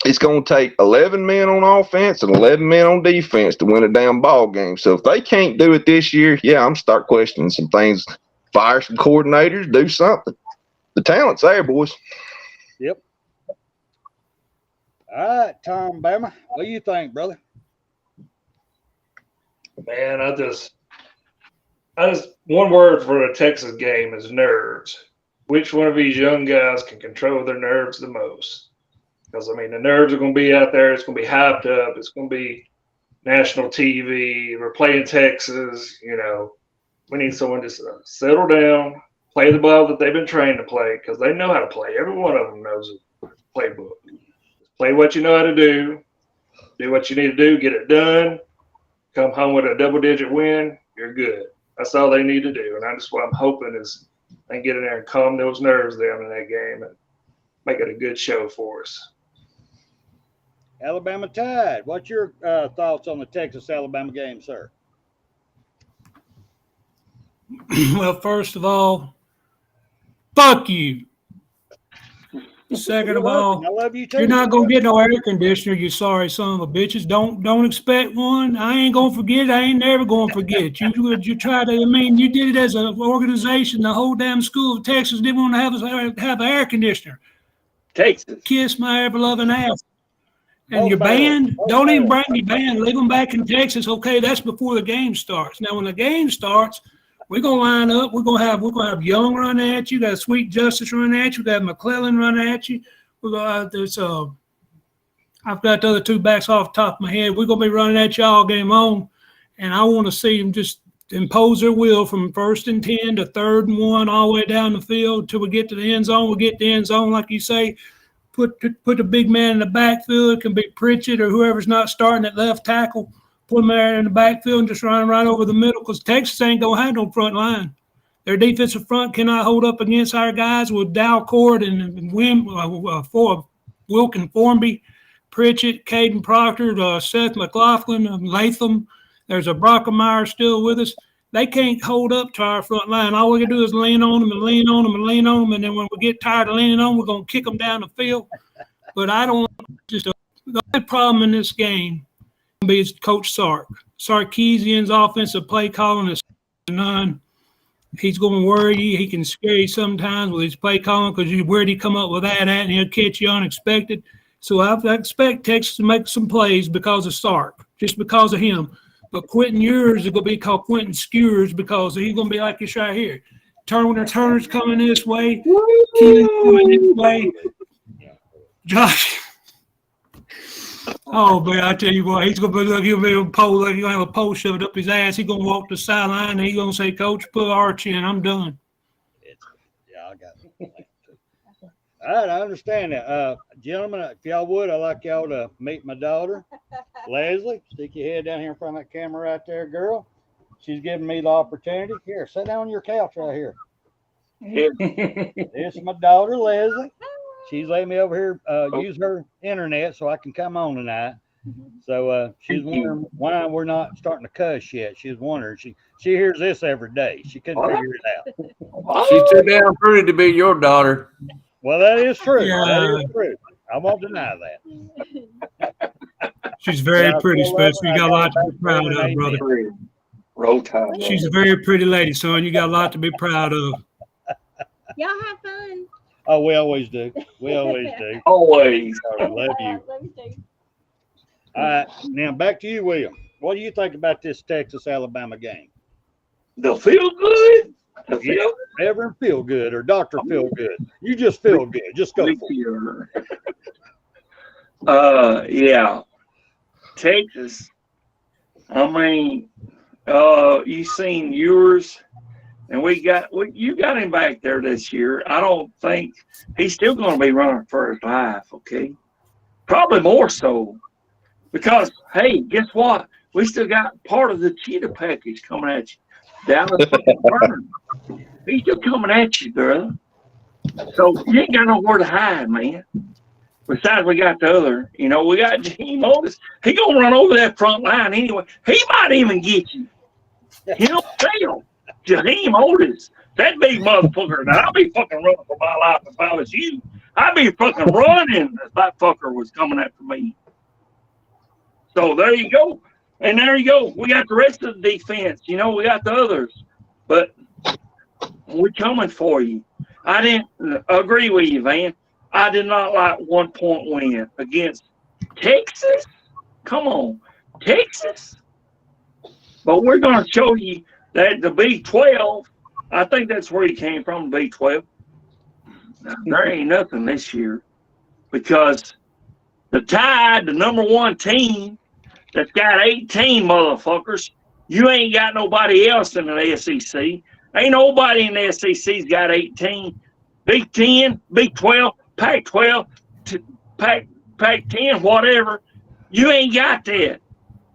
Speaker 9: it's going to take 11 men on offense and 11 men on defense to win a damn ball game. So if they can't do it this year, yeah, I'm start questioning some things. Fire some coordinators, do something. The talent's there, boys.
Speaker 4: Yep. All right, Tom Bama, what do you think, brother?
Speaker 11: Man, I just one word for a Texas game is nerves. Which one of these young guys can control their nerves the most? Because, I mean, the nerves are going to be out there. It's going to be hyped up. It's going to be national TV. We're playing Texas. You know, we need someone to settle down, play the ball that they've been trained to play because they know how to play. Every one of them knows a playbook. Play what you know how to do what you need to do, get it done, come home with a double-digit win, you're good. That's all they need to do. And that's what I'm hoping is they can get in there and calm those nerves down in that game and make it a good show for us.
Speaker 4: Alabama Tide, what's your thoughts on the Texas-Alabama game, sir?
Speaker 10: Well, first of all, fuck you. Second of all,
Speaker 4: I love you too.
Speaker 10: You're not gonna get no air conditioner, you sorry son of a bitches. Don't expect one. I ain't gonna forget it. I ain't never gonna forget it. You tried to. I mean, you did it as an organization. The whole damn school of Texas didn't want to have an air conditioner.
Speaker 7: Texas.
Speaker 10: Kiss my ever-loving ass. And your band, don't even bring your band. Leave them back in Texas. Okay, that's before the game starts. Now, when the game starts, we're gonna line up. We're gonna have Young run at you. Got Sweet Justice run at you. Got McClellan run at you. We're gonna I've got the other two backs off the top of my head. We're gonna be running at you all game long, and I want to see them just impose their will from 1st and 10 to 3rd and 1 all the way down the field till we get to the end zone. We'll get the end zone, like you say. Put the big man in the backfield. It can be Pritchett or whoever's not starting at left tackle. Put them there in the backfield and just run right over the middle because Texas ain't going to have no front line. Their defensive front cannot hold up against our guys with Dalcourt and Wilkin Formby, Pritchett, Caden Proctor, Seth McLaughlin, Latham. There's a Brockemeyer still with us. They can't hold up to our front line. All we can do is lean on them and lean on them and lean on them. And then when we get tired of leaning on them, we're going to kick them down the field. But I don't just the only problem in this game is Coach Sark. Sarkisian's offensive play calling is none. He's going to worry you. He can scare you sometimes with his play calling because where'd he come up with that at, and he'll catch you unexpected. So I expect Texas to make some plays because of Sark, just because of him. But Quentin Ewers is going to be called Quentin Skewers because he's going to be like this right here. Turner's coming this way. Keelan's coming this way. Josh. Oh, man, I tell you what, he's going to be like he'll be a pole, like he'll have a pole shoved up his ass. He's going to walk the sideline and he's going to say, Coach, put Archie in. I'm done.
Speaker 4: Yeah, I got it. All right, I understand that. Gentlemen, if y'all would, I'd like y'all to meet my daughter, Leslie. Stick your head down here in front of that camera right there, girl. She's giving me the opportunity. Here, sit down on your couch right here. This is my daughter, Leslie. She's letting me over here use her internet so I can come on tonight. So she's wondering why we're not starting to cuss yet. She's wondering. She hears this every day. She couldn't figure it out.
Speaker 6: She's too damn pretty to be your daughter.
Speaker 4: Well, that is true.
Speaker 10: Yeah.
Speaker 4: That is true. I won't deny that.
Speaker 10: She's very pretty, Spencer. You got a lot to be proud of, brother.
Speaker 7: Roll Tide.
Speaker 10: She's a very pretty lady, son. You got a lot to be proud of.
Speaker 12: Y'all have fun.
Speaker 4: Oh, we always do. We always do.
Speaker 7: Always.
Speaker 4: I love you.
Speaker 12: Love you too.
Speaker 4: All right. Now, back to you, William. What do you think about this Texas-Alabama game?
Speaker 7: They'll feel good.
Speaker 4: Yeah, Reverend Feel Good or Dr. Feel Good. You just feel good. Just go for it.
Speaker 7: Yeah. Texas. I mean, you seen yours, and you got him back there this year. I don't think he's still going to be running for his life. Okay, probably more so because hey, guess what? We still got part of the cheetah package coming at you. Dallas Burn. He's still coming at you, brother. So you ain't got nowhere to hide, man. Besides, we got the other. You know, we got Jaheim Otis. He gonna run over that front line anyway. He might even get you. He don't fail. Jaheim Otis, that big motherfucker. Now I'd be fucking running for my life if I was you. I'd be fucking running if that fucker was coming after me. So there you go. And there you go. We got the rest of the defense. You know, we got the others. But we're coming for you. I didn't agree with you, Van. I did not like 1 point win against Texas. Come on, Texas. But we're going to show you that the B12, I think that's where he came from, the B12. There ain't nothing this year because the Tide, the number one team, that's got 18 motherfuckers. You ain't got nobody else in the SEC. Ain't nobody in the SEC's got 18. Big 10, Big 12, Pac 12, Pac 10, whatever. You ain't got that.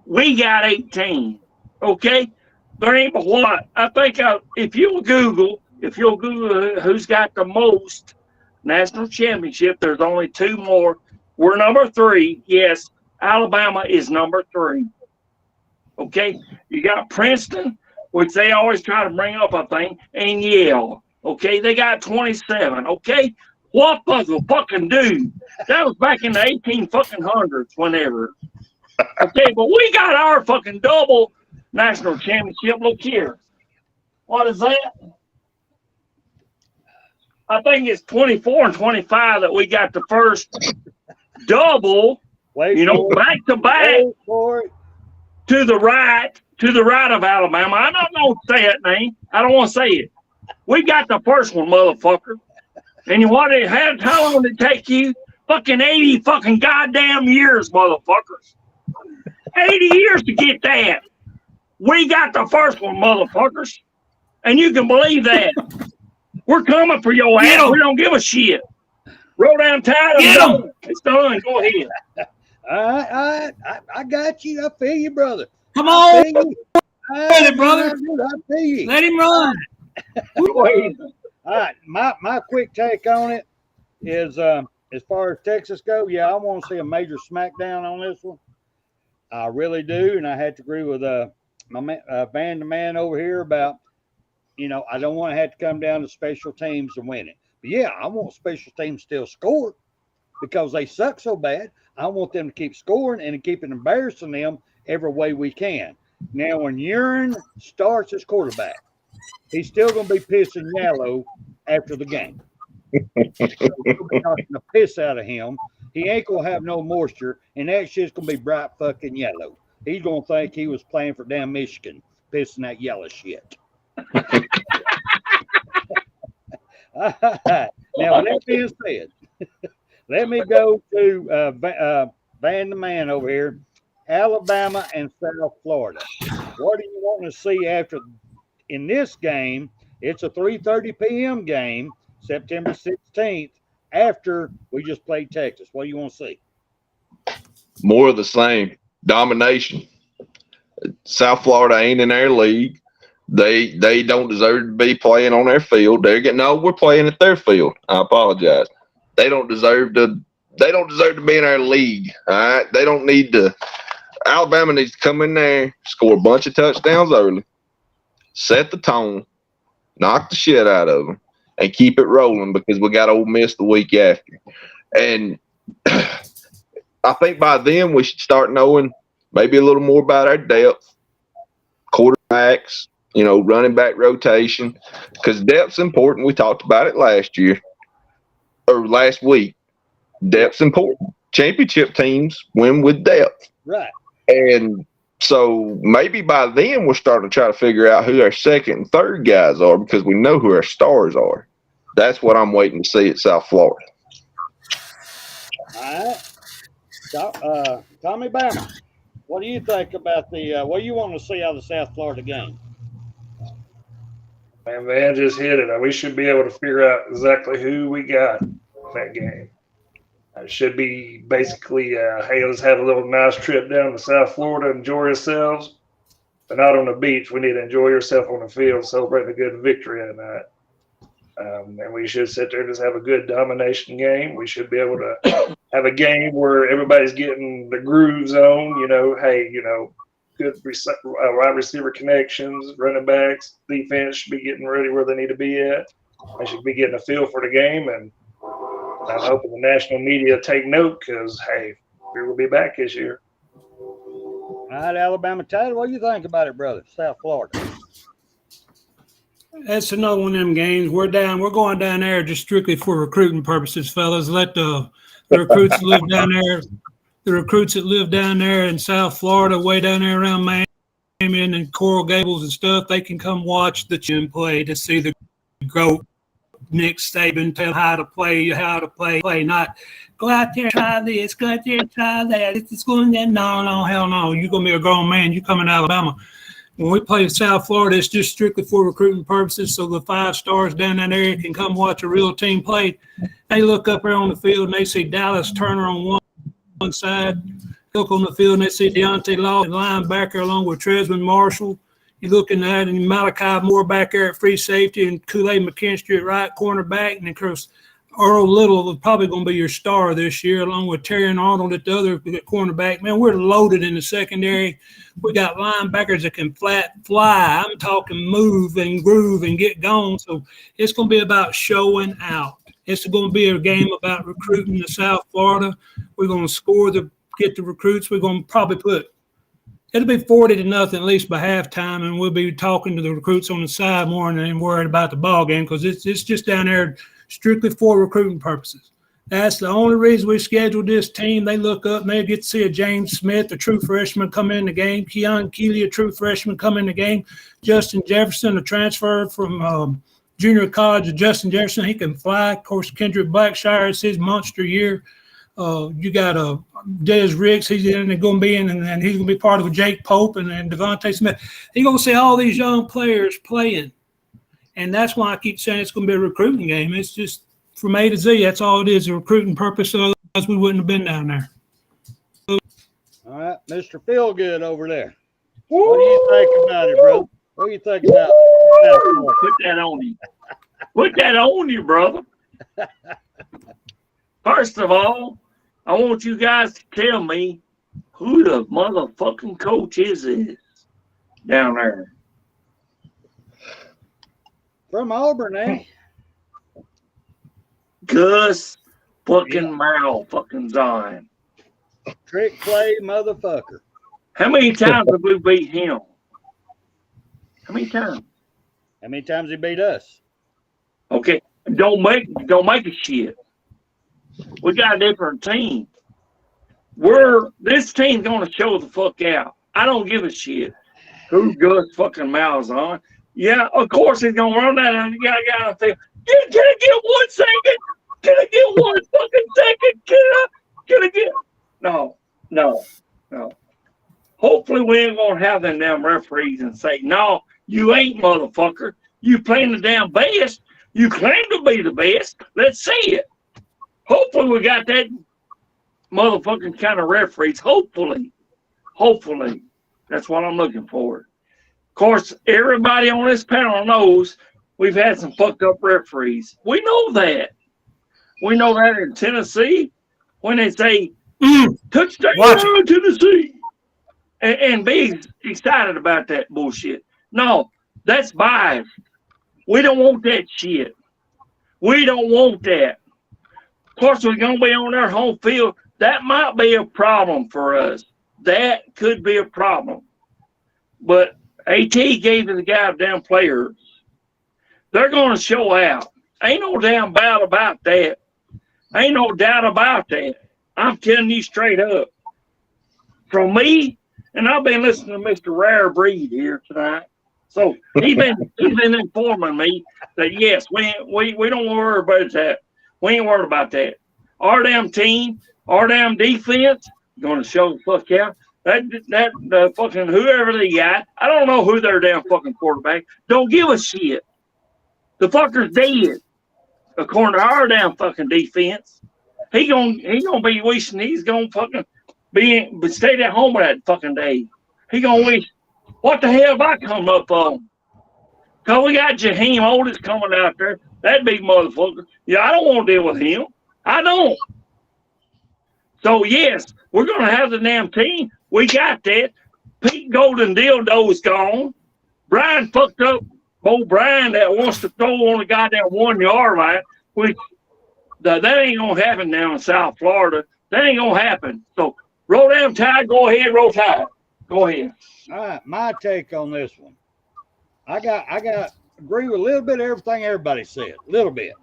Speaker 7: We got 18. Okay? There ain't but what. I think if you'll Google who's got the most national championship, there's only 2 more. We're number 3. Yes, Alabama is number 3. Okay? You got Princeton, which they always try to bring up, I think, and Yale. Okay? They got 27. Okay? What fucking dude? That was back in the 1800s, whenever. Okay, but we got our fucking double national championship. Look here. What is that? I think it's 24 and 25 that we got the first double, back to back to the right of Alabama. I don't know to say that name. I don't want to say it. We got the first one, motherfucker. And how long did it take you? Fucking 80 fucking goddamn years, motherfuckers. 80 years to get that. We got the first one, motherfuckers. And you can believe that. We're coming for your ass. We don't give a shit. Roll down tight. It's done. Go ahead.
Speaker 4: All right. I got you. I feel you, brother.
Speaker 10: Come on.
Speaker 4: Brother. I feel you.
Speaker 10: Let him run.
Speaker 4: Go ahead. All right. My quick take on it is as far as Texas go, I want to see a major smackdown on this one. I really do, and I had to agree with my man over here about, I don't want to have to come down to special teams to win it. But I want special teams still score because they suck so bad. I want them to keep scoring and to keep embarrassing them every way we can. Now, when Urine starts as quarterback, he's still going to be pissing yellow after the game. Knocking the piss out of him. He ain't gonna have no moisture, and that shit's gonna be bright fucking yellow. He's gonna think he was playing for damn Michigan, pissing that yellow shit. Now, that being said, let me go to Van the Man over here, Alabama and South Florida. What do you want to see in this game? It's a 3:30 p.m. game, September 16th. After we just played Texas. What do you want to see?
Speaker 9: More of the same. Domination. South Florida ain't in their league. They don't deserve to be playing on their field. We're playing at their field. I apologize. They don't deserve to be in our league. All right. They don't need to. Alabama needs to come in there, score a bunch of touchdowns early, set the tone, knock the shit out of them, and keep it rolling because we got Ole Miss the week after. And I think by then we should start knowing maybe a little more about our depth, quarterbacks, running back rotation, because depth's important. We talked about it last week. Depth's important. Championship teams win with depth.
Speaker 4: Right.
Speaker 9: And so maybe by then we're starting to try to figure out who our second and third guys are because we know who our stars are. That's what I'm waiting to see at South Florida.
Speaker 4: All right. Tommy Bama, what do you think about what do you want to see out of the South Florida game?
Speaker 11: Man, Van just hit it. We should be able to figure out exactly who we got in that game. It should be basically, hey, let's have a little nice trip down to South Florida, enjoy ourselves, but not on the beach. We need to enjoy yourself on the field, celebrate a good victory that night. And we should sit there and just have a good domination game. We should be able to have a game where everybody's getting the grooves on, good wide receiver connections, running backs, defense should be getting ready where they need to be at. They should be getting a feel for the game, and I'm hoping the national media take note because, hey, we will be back this year.
Speaker 4: All right, Alabama Tide, what do you think about it, brother? South Florida.
Speaker 10: That's another one of them games. We're going down there just strictly for recruiting purposes, fellas. Let the recruits live down there. The recruits that live down there in South Florida, way down there around Miami and Coral Gables and stuff, they can come watch the chin play to see the GOAT Nick Saban tell how to play, not go out there and try this, go out there and try that. It's going there. No, hell no. You're going to be a grown man. You come in Alabama. when we play South Florida, it's just strictly for recruiting purposes. So the 5 stars down that area can come watch a real team play. They look up there on the field and they see Dallas Turner on one side. Look on the field and they see Deontay Lawson, linebacker, along with Tresman Marshall. You're looking at and Malachi Moore back there at free safety and Kool-Aid McKinstry at right cornerback. And, of course, Earl Little is probably going to be your star this year, along with Terry and Arnold at the other cornerback. Man, we're loaded in the secondary. We got linebackers that can flat fly. I'm talking move and groove and get going. So it's going to be about showing out. It's going to be a game about recruiting to South Florida. We're going to get the recruits. We're going to probably it'll be 40-0 at least by halftime, and we'll be talking to the recruits on the side more than worried about the ball game because it's just down there strictly for recruiting purposes. That's the only reason we scheduled this team. They look up and they get to see a James Smith, a true freshman, come in the game. Keon Keeley, a true freshman, come in the game. Justin Jefferson, a transfer from junior college. Justin Jefferson, he can fly. Of course, Kendrick Blackshire, it's his monster year. You got Des Ricks, he's going to be in, and he's going to be part of Jake Pope and Devontae Smith. You're going to see all these young players playing. And that's why I keep saying it's going to be a recruiting game. It's just from A to Z, that's all it is, a recruiting purpose. Otherwise, we wouldn't have been down there.
Speaker 4: All right, Mr. Feelgood over there. What do you think about it, bro? What do you think about it?
Speaker 7: Put that on you. Put that on you, brother. First of all, I want you guys to tell me who the motherfucking coach is down there.
Speaker 4: From Auburn, eh?
Speaker 7: Gus fucking Mal fucking Zion.
Speaker 4: Trick play motherfucker.
Speaker 7: How many times have we beat him? How many times?
Speaker 4: How many times he beat us?
Speaker 7: Okay, don't make a shit. We got a different team. This team's gonna show the fuck out. I don't give a shit who Gus fucking Mal's on. Yeah, of course he's gonna run that and you gotta think, can I get 1 second? Can I get 1 fucking second? Can I get No. Hopefully we ain't gonna have them damn referees and say, no, you ain't, motherfucker. You playing the damn best. You claim to be the best. Let's see it. Hopefully we got that motherfucking kind of referees. Hopefully. That's what I'm looking for. Of course, everybody on this panel knows we've had some fucked up referees. We know that. We know that in Tennessee when they say, touchdown Tennessee. And be excited about that bullshit. No, that's biased. We don't want that shit. We don't want that. Of course, we're going to be on their home field. That might be a problem for us. That could be a problem. But AT gave the goddamn players. They're going to show out. Ain't no damn doubt about that. Ain't no doubt about that. I'm telling you straight up. From me, and I've been listening to Mr. Rare Breed here tonight. So he's been informing me that yes, we don't worry about that. We ain't worried about that. Our damn team, our damn defense, going to show the fuck out. That fucking whoever they got, I don't know who their damn fucking quarterback. Don't give a shit. The fucker's dead. According to our damn fucking defense, he gonna be wishing he's gonna fucking stayed at home that fucking day. He gonna wish, what the hell have I come up on? Cause we got Jaheim Oldest coming out there. That big motherfucker. Yeah, I don't want to deal with him. I don't. So yes, we're gonna have the damn team. We got that. Pete Golden Dildo's gone. Brian fucked up. Old Brian that wants to throw on the goddamn 1 yard line, which that ain't gonna happen now in South Florida. That ain't gonna happen. So roll down Tide. Go ahead, roll Tide. Go ahead.
Speaker 4: All right, my take on this one. I got agree with a little bit of everything everybody said, a little bit,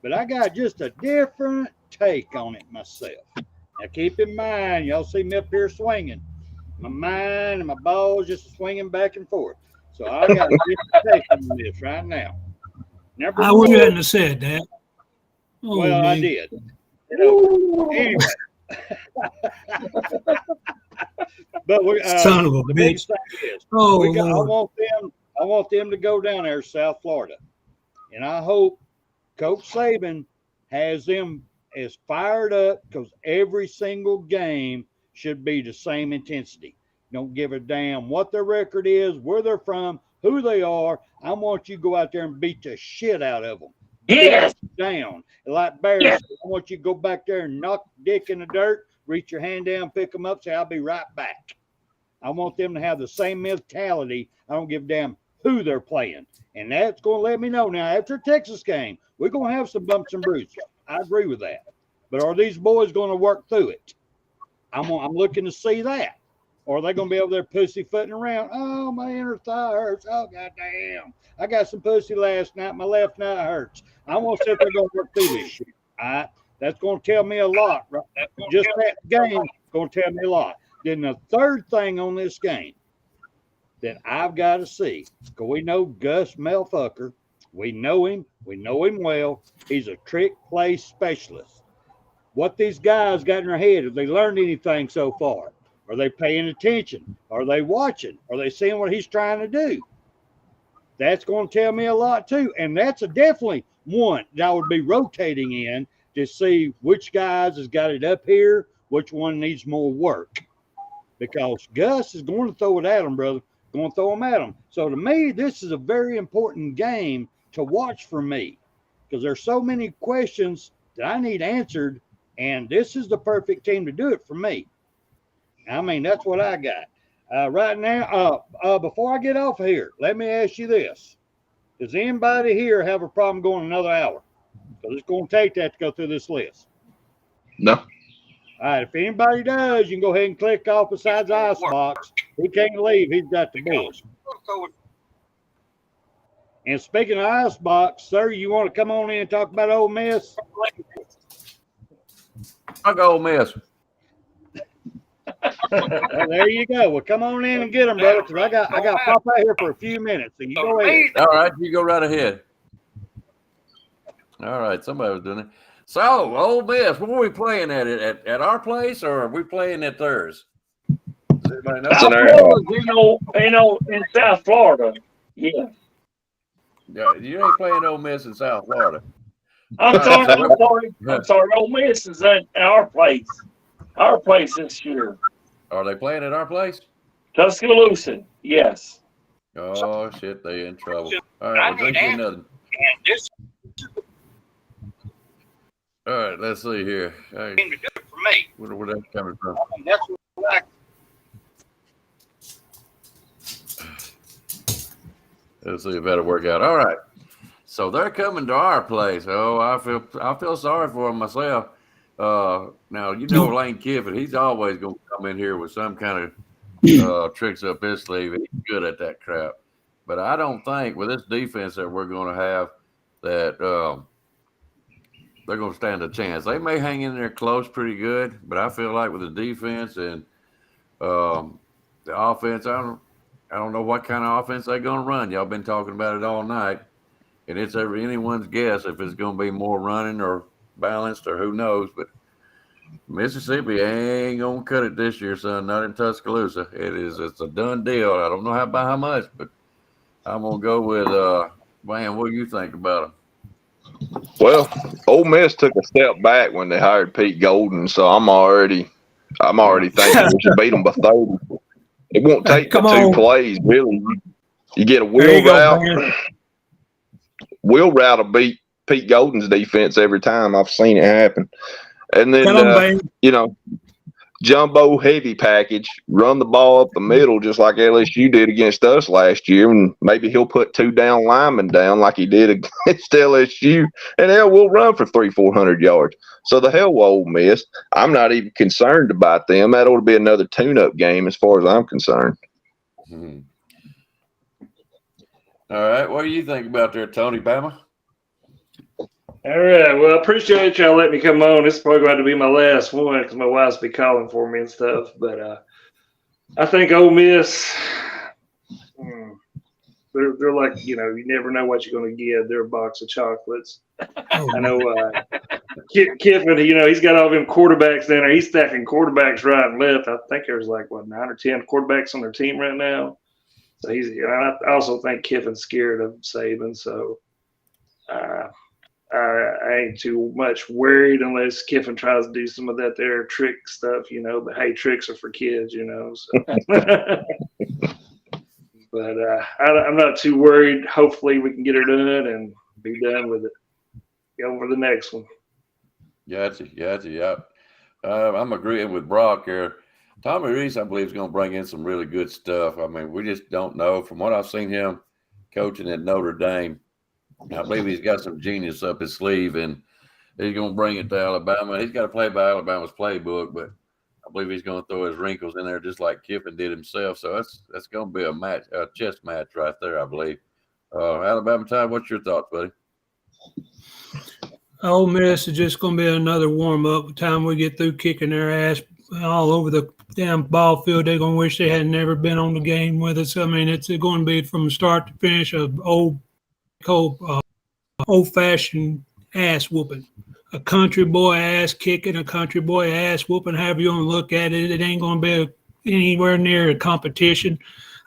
Speaker 4: but I got just a different take on it myself. Now keep in mind, y'all see me up here swinging. My mind and my balls just swinging back and forth. So I got a different take on this right now.
Speaker 10: I wouldn't have said that. Oh,
Speaker 4: well,
Speaker 10: man.
Speaker 4: I did. You know, anyway. But we,
Speaker 10: Son of a
Speaker 4: the big
Speaker 10: bitch.
Speaker 4: thing is,
Speaker 10: Oh,
Speaker 4: I
Speaker 10: Lord.
Speaker 4: want them to go down there to South Florida, and I hope Coach Saban has them as fired up because every single game should be the same intensity. Don't give a damn what their record is, where they're from, who they are. I want you to go out there and beat the shit out of them.
Speaker 7: Yes.
Speaker 4: Beat them down. Like Barry
Speaker 7: Yes.
Speaker 4: said, I want you to go back there and knock dick in the dirt, reach your hand down, pick them up, say, I'll be right back. I want them to have the same mentality. I don't give a damn who they're playing. And that's going to let me know. Now, after Texas game, we're going to have some bumps and bruises. I agree with that. But are these boys going to work through it? I'm looking to see that. Or are they going to be over there pussyfooting around? Oh, my inner thigh hurts. Oh, goddamn. I got some pussy last night. My left knee hurts. I want to see if they're going to work through this shit. All right? That's going to tell me a lot. Right? Just that game is going to tell me a lot. Then the third thing on this game that I've got to see, because we know Gus Melfucker. We know him. We know him well. He's a trick play specialist. What these guys got in their head, have they learned anything so far? Are they paying attention? Are they watching? Are they seeing what he's trying to do? That's going to tell me a lot too. And that's definitely one that I would be rotating in to see which guys has got it up here, which one needs more work. Because Gus is going to throw it at him, brother. Going to throw them at him. So to me, this is a very important game to watch for me. Because there's so many questions that I need answered. And this is the perfect team to do it for me. I mean, that's what I got. Right now, before I get off of here, let me ask you this. Does anybody here have a problem going another hour? Because it's going to take that to go through this list.
Speaker 9: No.
Speaker 4: All right, if anybody does, you can go ahead and click off besides Icebox. He can't leave. He's got the boys. And speaking of Icebox, sir, you want to come on in and talk about Ole Miss?
Speaker 6: I'll go Ole Miss.
Speaker 4: Well, there you go. Well, come on in and get them, brother, because I got to pop out here for a few minutes. So you go ahead.
Speaker 6: All right, you go right ahead. All right, somebody was doing it. So, Ole Miss, what are we playing at our place, or are we playing at theirs? Does anybody know?
Speaker 7: South Florida, in South Florida. Yeah.
Speaker 6: Yeah, you ain't playing Ole Miss in South Florida.
Speaker 7: I'm sorry. Ole Miss is at our place. Our place this year.
Speaker 6: Are they playing at our place?
Speaker 7: Tuscaloosa, yes.
Speaker 6: Oh, shit, they in trouble. All right, well, drink you nothing. All right, let's see here. Hey, where that coming from? Let's see if that'll work out. All right. So they're coming to our place. Oh, I feel sorry for them myself. Now you know Lane Kiffin, he's always gonna come in here with some kind of tricks up his sleeve. He's good at that crap. But I don't think with this defense that we're gonna have that they're gonna stand a chance. They may hang in there close pretty good, but I feel like with the defense and the offense, I don't know what kind of offense they're gonna run. Y'all been talking about it all night. And it's anyone's guess if it's going to be more running or balanced or who knows. But Mississippi ain't going to cut it this year, son. Not in Tuscaloosa. It's a done deal. I don't know by how much, but I'm going to go with man, what do you think about them?
Speaker 9: Well, Ole Miss took a step back when they hired Pete Golden, so I'm already thinking we should beat them by 30. It won't take the two plays, really. You get a wheel route. Wheel route will beat Pete Golden's defense every time. I've seen it happen. And then, jumbo heavy package, run the ball up the middle just like LSU did against us last year. And maybe he'll put 2 down linemen down like he did against LSU. And we'll run for 300-400 yards. So the hell with Ole Miss. I'm not even concerned about them. That ought to be another tune-up game as far as I'm concerned.
Speaker 6: Mm-hmm. All right. What do you think about there, Tony Bama?
Speaker 11: All right. Well, I appreciate y'all letting me come on. This is probably going to be my last one because my wife's be calling for me and stuff. But I think Ole Miss, they're like, you never know what you're going to get. They're a box of chocolates. I know Kiffin, he's got all them quarterbacks down there. He's stacking quarterbacks right and left. I think there's like 9 or 10 quarterbacks on their team right now. So I also think Kiffin's scared of Saban. So I ain't too much worried unless Kiffin tries to do some of that there trick stuff, But hey, tricks are for kids, So. But I'm not too worried. Hopefully we can get her done and be done with it. Go over the next one.
Speaker 6: Gotcha. Yeah. I'm agreeing with Brock here. Tommy Reese, I believe, is going to bring in some really good stuff. I mean, we just don't know. From what I've seen him coaching at Notre Dame, I believe he's got some genius up his sleeve, and he's going to bring it to Alabama. He's got to play by Alabama's playbook, but I believe he's going to throw his wrinkles in there just like Kiffin did himself. So that's going to be a chess match right there, I believe. Alabama Tide, what's your thoughts, buddy?
Speaker 10: Ole Miss is just going to be another warm-up. By the time we get through kicking their ass all over the damn ball field, they're going to wish they had never been on the game with us. I mean, it's going to be from start to finish an old-fashioned ass whooping. A country boy ass kicking, a country boy ass whooping, however you want to look at it. It ain't going to be anywhere near a competition.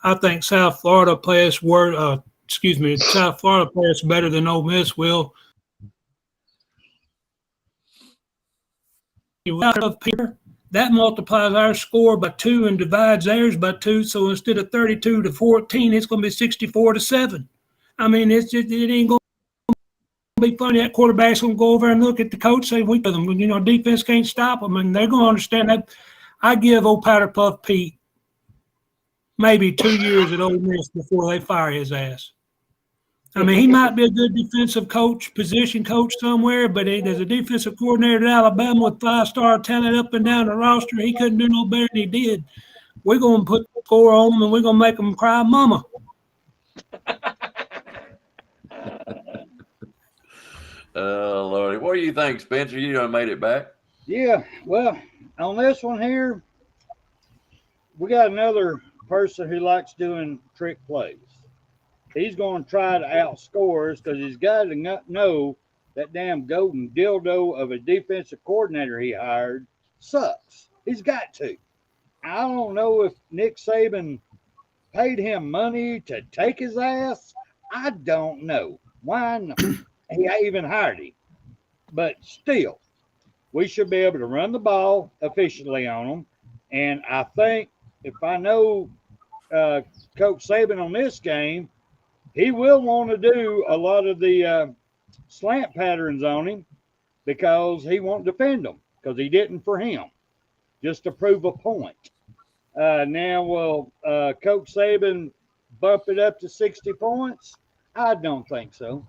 Speaker 10: I think South Florida plays South Florida plays better than Ole Miss will. That multiplies our score by 2 and divides theirs by 2. So instead of 32-14, it's going to be 64-7. I mean, it ain't going to be funny. That quarterback's going to go over and look at the coach, say, "We them." Defense can't stop them, and they're going to understand that. I give old Powder Puff Pete maybe 2 years at Ole Miss before they fire his ass. I mean, he might be a good defensive coach, position coach somewhere, but there's a defensive coordinator at Alabama with 5-star talent up and down the roster. He couldn't do no better than he did. We're going to put the score on them, and we're going to make them cry mama.
Speaker 6: Oh, Lordy. What do you think, Spencer? You done made it back?
Speaker 4: Yeah, well, on this one here, we got another person who likes doing trick plays. He's going to try to outscore us because he's got to know that damn golden dildo of a defensive coordinator he hired sucks. He's got to. I don't know if Nick Saban paid him money to take his ass. I don't know. Why not? He even hired him. But still, we should be able to run the ball efficiently on them. And I think if I know Coach Saban on this game, he will want to do a lot of the slant patterns on him because he won't defend them because he didn't for him, just to prove a point. Now, will Coach Saban bump it up to 60 points? I don't think so.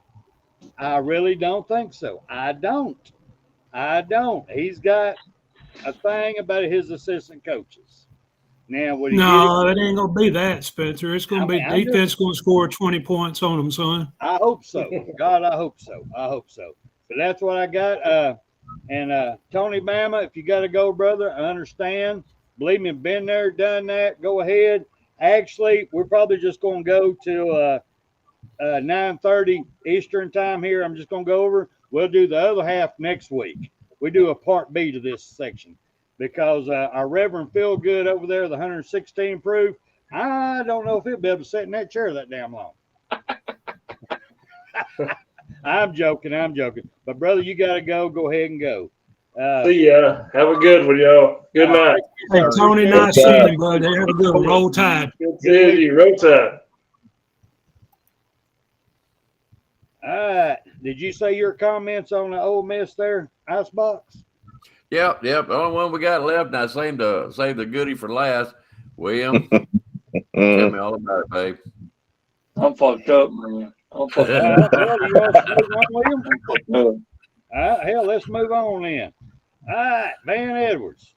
Speaker 4: I really don't think so. I don't. He's got a thing about his assistant coaches. Now, it ain't
Speaker 10: going to be that, Spencer. It's going to be defense going to score 20 points on them, son.
Speaker 4: I hope so. God, I hope so. But that's what I got. And Tony Bama, if you got to go, brother, I understand. Believe me, been there, done that. Go ahead. Actually, we're probably just going to go to 9:30 Eastern time here. I'm just going to go over. We'll do the other half next week. We do a part B to this section. Because our Reverend Feelgood over there, the 116 proof, I don't know if he'll be able to sit in that chair that damn long. I'm joking. But, brother, you got to go. Go ahead and go.
Speaker 11: See ya. Have a good one, y'all. Good night.
Speaker 10: Hey, Tony, nice seeing you, buddy. Have a good one. Roll Tide.
Speaker 11: Good seeing you. Roll Tide.
Speaker 4: All right. Did you say your comments on the Ole Miss there, Icebox?
Speaker 6: Yep. The only one we got left, and I seem to save the goodie for last. William, tell me all about it, babe.
Speaker 7: I'm fucked up, man.
Speaker 4: All right, hell, let's move on then. All right, Van Edwards.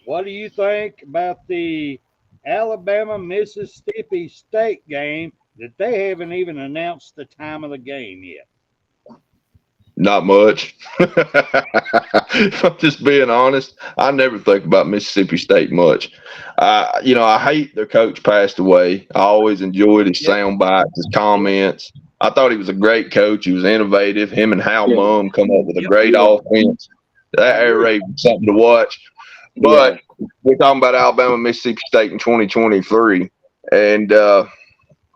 Speaker 4: What do you think about the Alabama-Mississippi State game that they haven't even announced the time of the game yet?
Speaker 9: Not much. If I'm just being honest, I never think about Mississippi State much. I hate their coach passed away. I always enjoyed his sound bites, his comments. I thought he was a great coach. He was innovative. Him and Hal Mumm come up with a great offense. That air raid was something to watch. But we're talking about Alabama, Mississippi State in 2023. And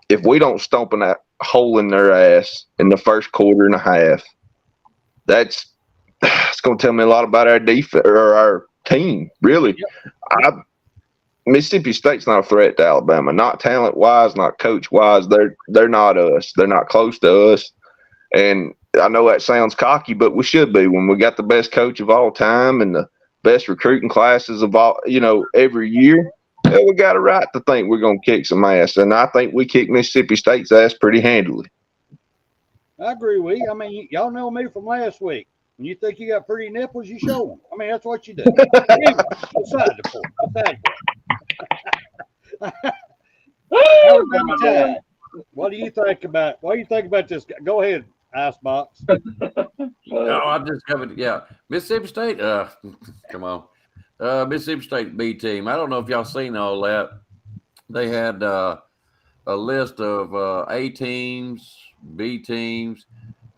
Speaker 9: if we don't stomp that hole in their ass in the first quarter and a half, it's going to tell me a lot about our defense or our team, really. Mississippi State's not a threat to Alabama, not talent-wise, not coach-wise. They're not us. They're not close to us. And I know that sounds cocky, but we should be when we got the best coach of all time and the best recruiting classes of all, every year. We got a right to think we're going to kick some ass, and I think we kick Mississippi State's ass pretty handily.
Speaker 4: I agree with you. I mean, y'all know me from last week. When you think you got pretty nipples, you show them. I mean, that's what you do. Anyway, beside the point. Alabama Tide. What do you think about? What do you think about this? Go ahead, Icebox.
Speaker 6: I just covered. Yeah, Mississippi State. Come on, Mississippi State B team. I don't know if y'all seen all that. They had a list of A teams, B teams.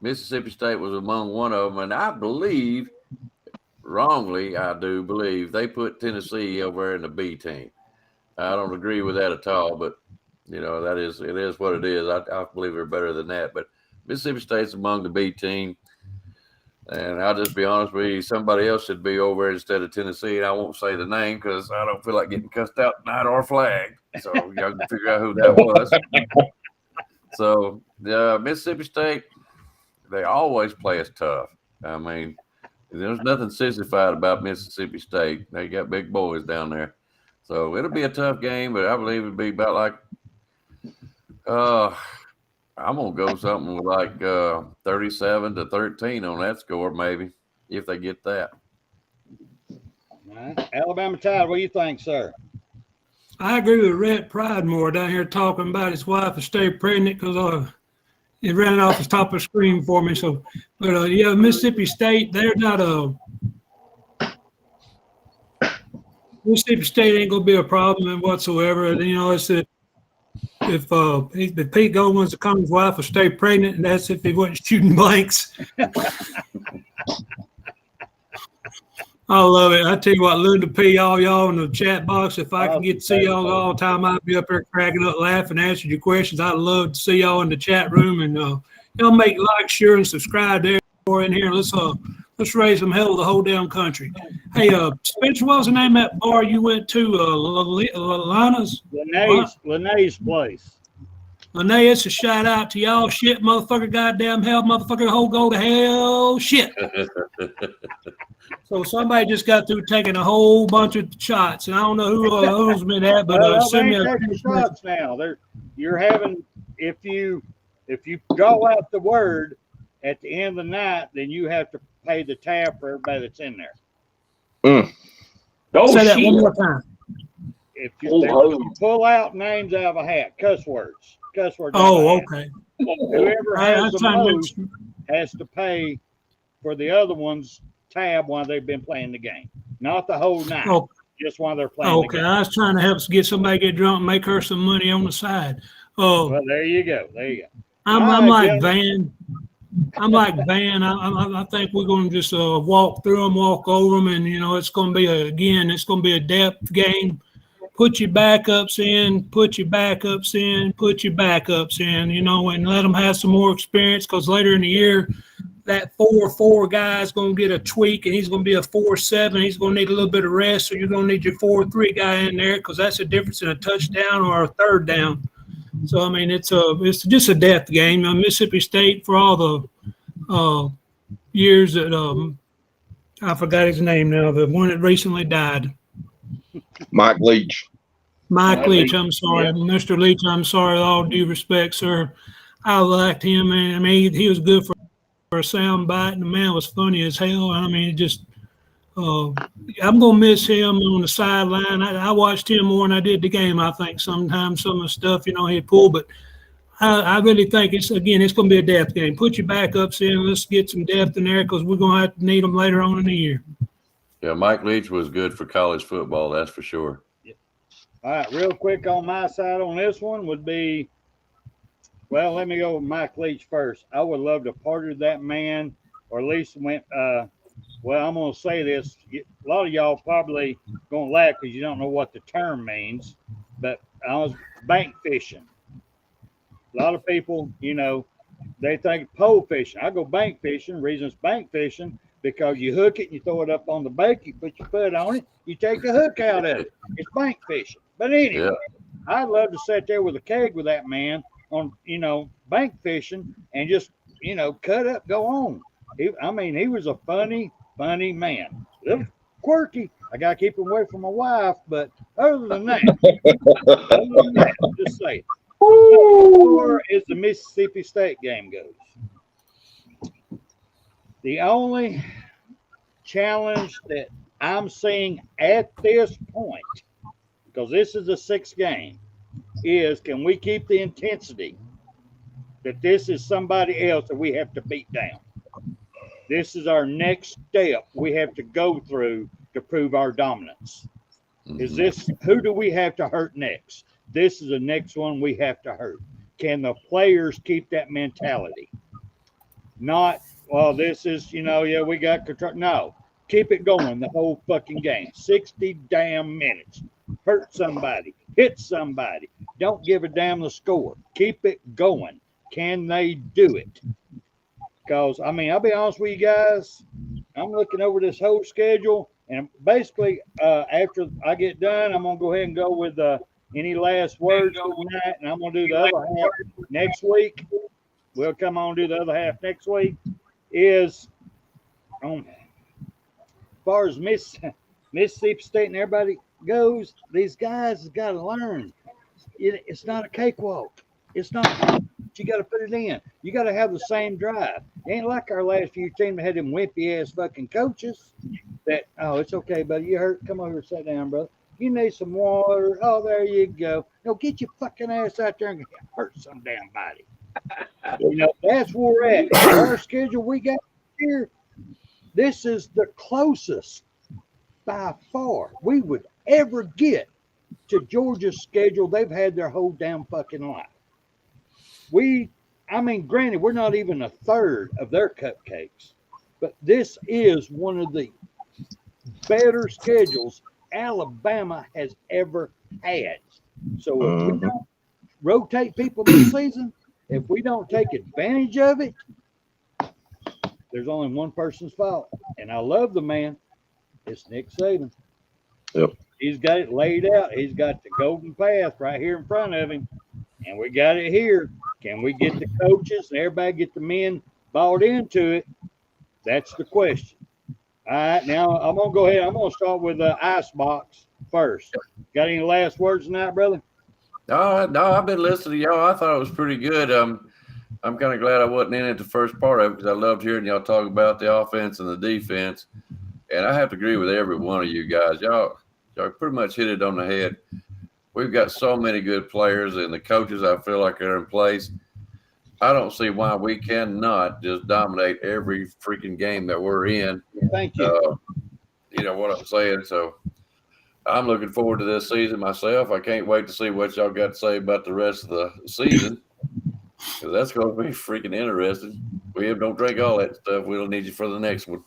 Speaker 6: Mississippi State was among one of them, and I believe, wrongly, I do believe they put Tennessee over there in the B team. I don't agree with that at all, but it is what it is. I believe they're better than that. But Mississippi State's among the B team, and I'll just be honest with you, somebody else should be over there instead of Tennessee. And I won't say the name because I don't feel like getting cussed out tonight or flagged. So y'all can figure out who that was. So Mississippi State. They always play us tough. I mean, there's nothing sissified about Mississippi State. They got big boys down there. So it'll be a tough game, but I believe it'll be about like I'm going to go something like 37-13 on that score, maybe, if they get that.
Speaker 4: All right. Alabama Tide, what do you think, sir?
Speaker 10: I agree with Rhett Pridemore down here talking about his wife to stay pregnant because it ran off the top of the screen for me. So, but Mississippi State, they're not Mississippi State ain't gonna be a problem whatsoever. It's that if Pete Goldman's Cummings' wife will stay pregnant, and that's if he wasn't shooting blanks. I love it. I tell you what, Linda P, all y'all in the chat box, if I can get to see y'all all the time, I'd be up there cracking up, laughing, answering your questions. I'd love to see y'all in the chat room, and y'all make like, share, and subscribe there or in here. Let's raise some hell of the whole damn country. Hey, Spencer, what was the name of that bar you went to? Lana's?
Speaker 4: Lene's place.
Speaker 10: Lene, it's a shout out to y'all. Shit, motherfucker, goddamn hell, motherfucker, whole go to hell, shit. So somebody just got through taking a whole bunch of shots, and I don't know who's been at, but send me
Speaker 4: taking shots now. You're having if you draw out the word at the end of the night, then you have to pay the tab for everybody that's in there.
Speaker 10: Say that one more time.
Speaker 4: If you pull out names out of a hat, cuss words.
Speaker 10: Oh, okay.
Speaker 4: Whoever has the most has to pay for the other one's tab while they've been playing the game, not the whole night, just while they're playing the game.
Speaker 10: I was trying to help get somebody get drunk and make her some money on the side.
Speaker 4: Well, there you go.
Speaker 10: I'm like Van. I think we're going to just walk through them, walk over them, and it's going to be a depth game. Put your backups in, put your backups in, put your backups in, and let them have some more experience, because later in the year, that 4-4 guy is going to get a tweak, and he's going to be a 4-7. He's going to need a little bit of rest, so you're going to need your 4-3 guy in there, because that's the difference in a touchdown or a third down. So, I mean, it's just a depth game. Mississippi State, for all the years that I forgot his name now, the one that recently died.
Speaker 9: Mike Leach.
Speaker 10: Mike Leach, I'm sorry. Yeah. Mr. Leach, I'm sorry, with all due respect, sir. I liked him, man. I mean, he was good for a sound bite, and the man was funny as hell. I mean, I'm going to miss him on the sideline. I watched him more than I did the game, I think, sometimes, some of the stuff, he'd pull. But I really think it's going to be a depth game. Put your backups in. Let's get some depth in there, because we're going to have to need them later on in the year.
Speaker 6: Yeah, Mike Leach was good for college football, that's for sure.
Speaker 4: All right, real quick on my side on this one would be Well, let me go with Mike Leach first. I would love to partner that man, or at least went. Well, I'm gonna say this. A lot of y'all probably gonna laugh because you don't know what the term means, but I was bank fishing. A lot of people, they think pole fishing. I go bank fishing. Reason it's bank fishing because you hook it, you throw it up on the bank, you put your foot on it, you take the hook out of it. It's bank fishing. But anyway, I'd love to sit there with a keg with that man on, bank fishing and just, cut up, go on. He was a funny man. A little quirky. I got to keep him away from my wife, but other than that, just say, as far as the Mississippi State game goes, the only challenge that I'm seeing at this point, because this is the 6th game, is can we keep the intensity that this is somebody else that we have to beat down? This is our next step we have to go through to prove our dominance. Is this, who do we have to hurt next? This is the next one we have to hurt. Can the players keep that mentality? Not, well, this is, we got control. No, keep it going the whole fucking game. 60 damn minutes. Hurt somebody. Hit somebody. Don't give a damn the score. Keep it going. Can they do it? Because, I'll be honest with you guys, I'm looking over this whole schedule, and basically, after I get done, I'm going to go ahead and go with any last words for tonight, and I'm going to do the other half next week. We'll come on and do the other half next week. Is, as far as Mississippi State and everybody goes, these guys have got to learn. It's not a cakewalk. It's not. You got to put it in. You got to have the same drive. It ain't like our last few teams that had them wimpy ass fucking coaches that, oh, it's okay, buddy. You hurt. Come over and sit down, brother. You need some water. Oh, there you go. No, get your fucking ass out there and hurt some damn body. That's where we're at. Our schedule we got here, this is the closest by far we would ever get to Georgia's schedule they've had their whole damn fucking life. Granted, we're not even a third of their cupcakes, but this is one of the better schedules Alabama has ever had. So if we don't rotate people this season, if we don't take advantage of it, there's only one person's fault. And I love the man. It's Nick Saban.
Speaker 9: Yep.
Speaker 4: He's got it laid out. He's got the golden path right here in front of him. And we got it here. Can we get the coaches and everybody get the men bought into it? That's the question. All right, now I'm going to go ahead. I'm going to start with the Icebox first. Got any last words tonight, brother?
Speaker 6: No, I've been listening to y'all. I thought it was pretty good. I'm kind of glad I wasn't in it the first part of it because I loved hearing y'all talk about the offense and the defense. And I have to agree with every one of you guys. Y'all pretty much hit it on the head. We've got so many good players, and the coaches I feel like are in place. I don't see why we cannot just dominate every freaking game that we're in.
Speaker 4: Thank you.
Speaker 6: You know what I'm saying? So I'm looking forward to this season myself. I can't wait to see what y'all got to say about the rest of the season because that's going to be freaking interesting. We don't drink all that stuff. We'll need you for the next one.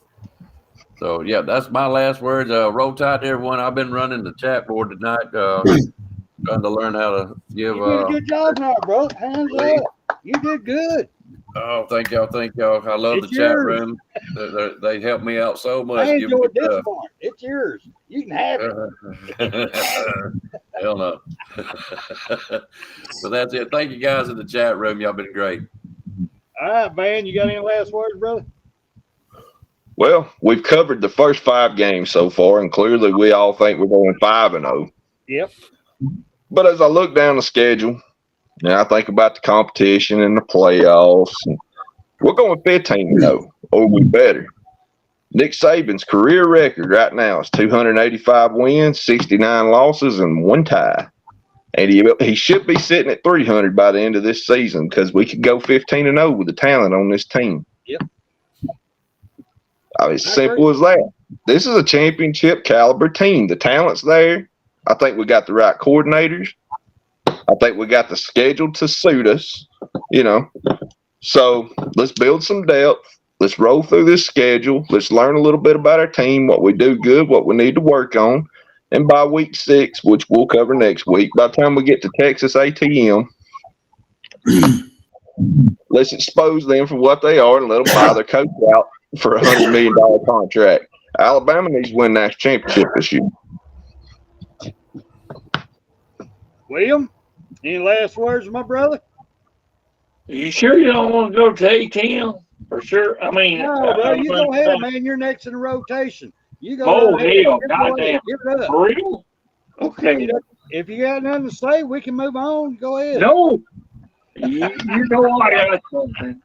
Speaker 6: So, yeah, that's my last words. Roll Tide to everyone. I've been running the chat board tonight, trying to learn how to give.
Speaker 4: You did a good job now, bro. Hands up. You did good.
Speaker 6: Oh, thank y'all. I love the chat room. They help me out so much.
Speaker 4: I enjoyed this part. It's yours. You can have it.
Speaker 6: Hell no. So that's it. Thank you guys in the chat room. Y'all been great.
Speaker 4: All right, man. You got any last words, brother?
Speaker 9: Well, we've covered the first 5 games so far, and clearly we all think we're going 5-0.
Speaker 4: Yep.
Speaker 9: But as I look down the schedule, and I think about the competition and the playoffs, and we're going 15-0, or we better. Nick Saban's career record right now is 285 wins, 69 losses, and 1 tie. And he should be sitting at 300 by the end of this season because we could go 15-0 with the talent on this team.
Speaker 4: Yep.
Speaker 9: It's simple as that. This is a championship caliber team. The talent's there. I think we got the right coordinators. I think we got the schedule to suit us. So let's build some depth. Let's roll through this schedule. Let's learn a little bit about our team, what we do good, what we need to work on. And by week 6, which we'll cover next week, by the time we get to Texas ATM, let's expose them for what they are and let them buy their coach out for $100 million contract. Alabama needs to win national championship this year.
Speaker 4: William, any last words, my brother?
Speaker 7: You sure you don't want to go to ATM? For sure. I mean,
Speaker 4: No, bro, you go ahead, man. You're next in the rotation. You go.
Speaker 7: Oh, hell, goddamn.
Speaker 4: Give it up.
Speaker 7: For real? Okay.
Speaker 4: If you got nothing to say, we can move on. Go ahead.
Speaker 7: No. You know I got something.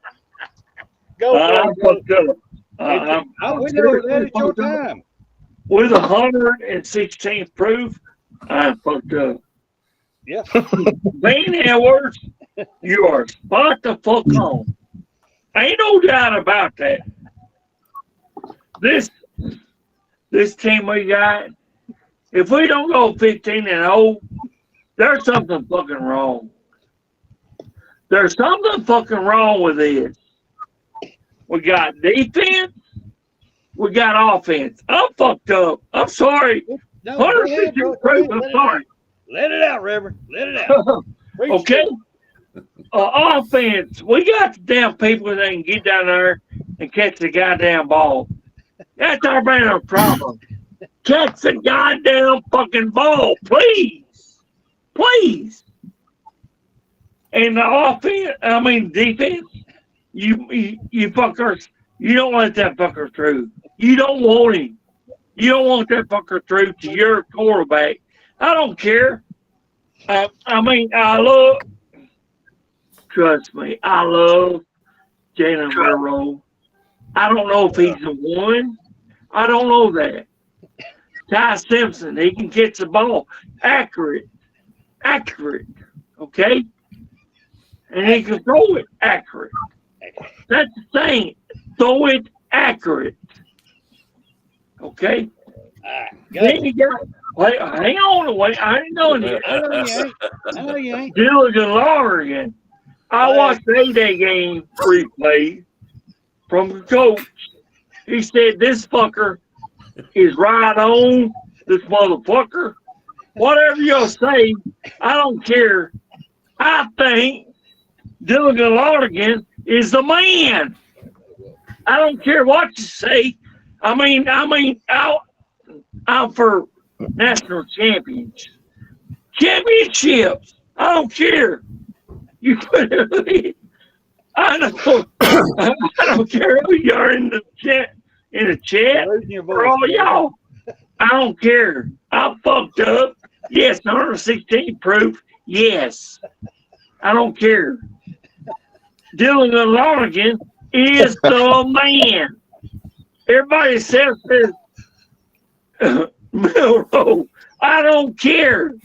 Speaker 4: Go
Speaker 7: I'm fucked up.
Speaker 4: We know that it's your time.
Speaker 7: With 116th proof, I'm fucked up.
Speaker 4: Yeah.
Speaker 7: Van Edwards, you are spot the fuck on. Ain't no doubt about that. This team we got, if we don't go 15-0, there's something fucking wrong. There's something fucking wrong with this. We got defense. We got offense. I'm fucked up. I'm sorry.
Speaker 4: No,
Speaker 7: 116 proof, I'm sorry.
Speaker 4: Let it out, Reverend. Let it out.
Speaker 7: Okay. Offense. We got the damn people that can get down there and catch the goddamn ball. That's our main problem. Catch the goddamn fucking ball, please. Please. And the defense, you fuckers, you don't let that fucker through. You don't want him. You don't want that fucker through to your quarterback. I don't care. Trust me, I love Jalen Burrow. I don't know if he's the one. I don't know that. Ty Simpson, he can catch the ball accurate, okay? And he can throw it accurate. That's the thing. Throw it accurate, okay? Then you got, wait, hang on, wait, I ain't going yet.
Speaker 4: I know you ain't.
Speaker 7: Gilligan Lawrigan. I watched the 8-day game replay from the coach. He said, this fucker is right on, this motherfucker. Whatever you'll say, I don't care. I think Gilligan Lawrigan is the man. I don't care what you say. I'm for national championships. I don't care. You could. I don't care who you are in the chat. For all y'all, I don't care. I'm fucked up. Yes, 116 proof. Yes, I don't care. Dylan Lawrigan is the man. Everybody says this. Milrow. I don't care.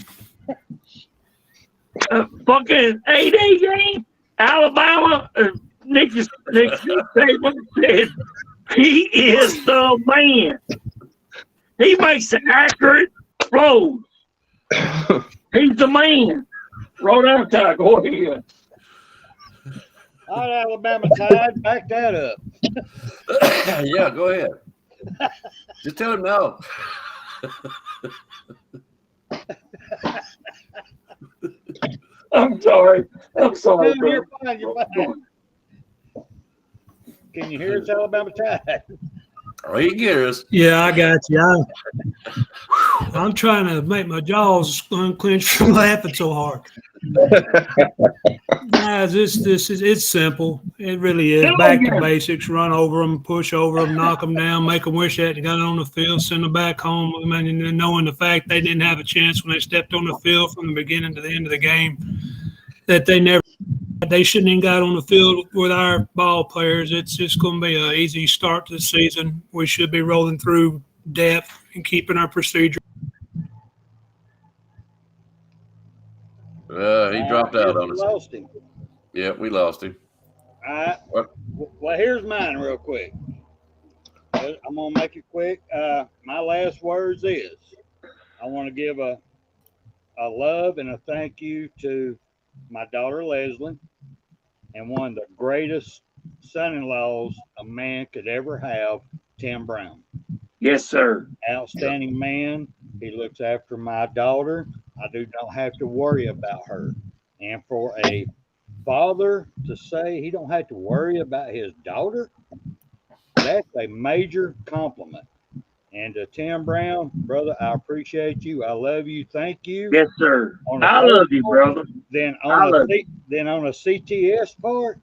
Speaker 7: Fucking 8-day game. Alabama. Nick Saban said he is the man. He makes the accurate throws. He's the man. Roll out, Ty. Go ahead.
Speaker 4: All right, Alabama Tide, back that up.
Speaker 6: Yeah, go ahead. Just tell him no.
Speaker 7: I'm sorry.
Speaker 4: No, you're fine. You're fine. Can you hear us, Alabama Tide?
Speaker 6: Oh, you get us.
Speaker 10: Yeah, I got you. I'm trying to make my jaws unclench from laughing so hard. Guys, it's simple. It really is. Back to basics. Run over them, push over them, knock them down, make them wish they got on the field, send them back home. I mean, knowing the fact they didn't have a chance when they stepped on the field from the beginning to the end of the game, that they shouldn't even got on the field with our ball players. It's just going to be an easy start to the season. We should be rolling through depth and keeping our procedure.
Speaker 6: He dropped out on us.
Speaker 4: Lost him.
Speaker 6: Yeah, we lost him.
Speaker 4: All right. Well, here's mine real quick. I'm going to make it quick. My last words is I want to give a love and a thank you to my daughter, Leslie, and one of the greatest son-in-laws a man could ever have, Tim Brown.
Speaker 7: Yes, sir.
Speaker 4: Outstanding man. He looks after my daughter. I do not have to worry about her. And for a father to say he don't have to worry about his daughter, that's a major compliment. And to Tim Brown, brother, I appreciate you. I love you. Thank you.
Speaker 7: Yes, sir.
Speaker 4: On a
Speaker 7: I love you,
Speaker 4: personal,
Speaker 7: brother.
Speaker 4: Then
Speaker 7: I
Speaker 4: on
Speaker 7: love
Speaker 4: then on a CTS part,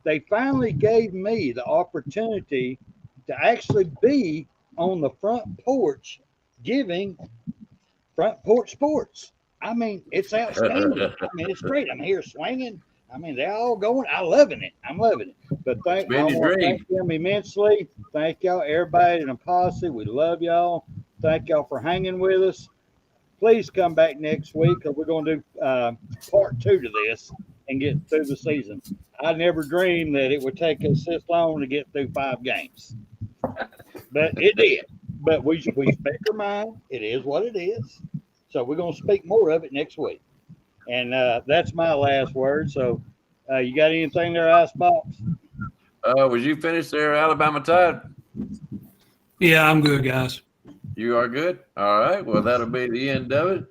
Speaker 4: they finally gave me the opportunity to actually be on the front porch giving front porch sports. I mean, it's outstanding. I mean, it's great. I'm here swinging. I mean, they're all going. I'm loving it. I'm loving it. But I
Speaker 6: Been your
Speaker 4: want to
Speaker 6: dream.
Speaker 4: thank them immensely. Thank y'all, everybody in the posse. We love y'all. Thank y'all for hanging with us. Please come back next week because we're going to do part 2 to this and get through the season. I never dreamed that it would take us this long to get through 5 games, but it did. But we speak our mind. It is what it is. So we're going to speak more of it next week. And that's my last word. So you got anything there, Icebox?
Speaker 6: Was you finished there, Alabama Tide?
Speaker 10: Yeah, I'm good, guys.
Speaker 6: You are good? All right. Well, that'll be the end of it.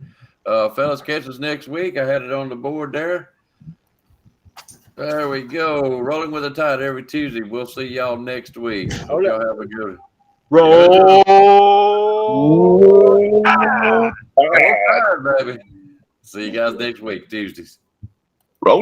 Speaker 6: Fellas, catch us next week. I had it on the board there. There we go. Rolling with the Tide every Tuesday. We'll see y'all next week. Hope y'all have a good
Speaker 3: Roll.
Speaker 6: Tide, baby. See you guys next week, Tuesdays.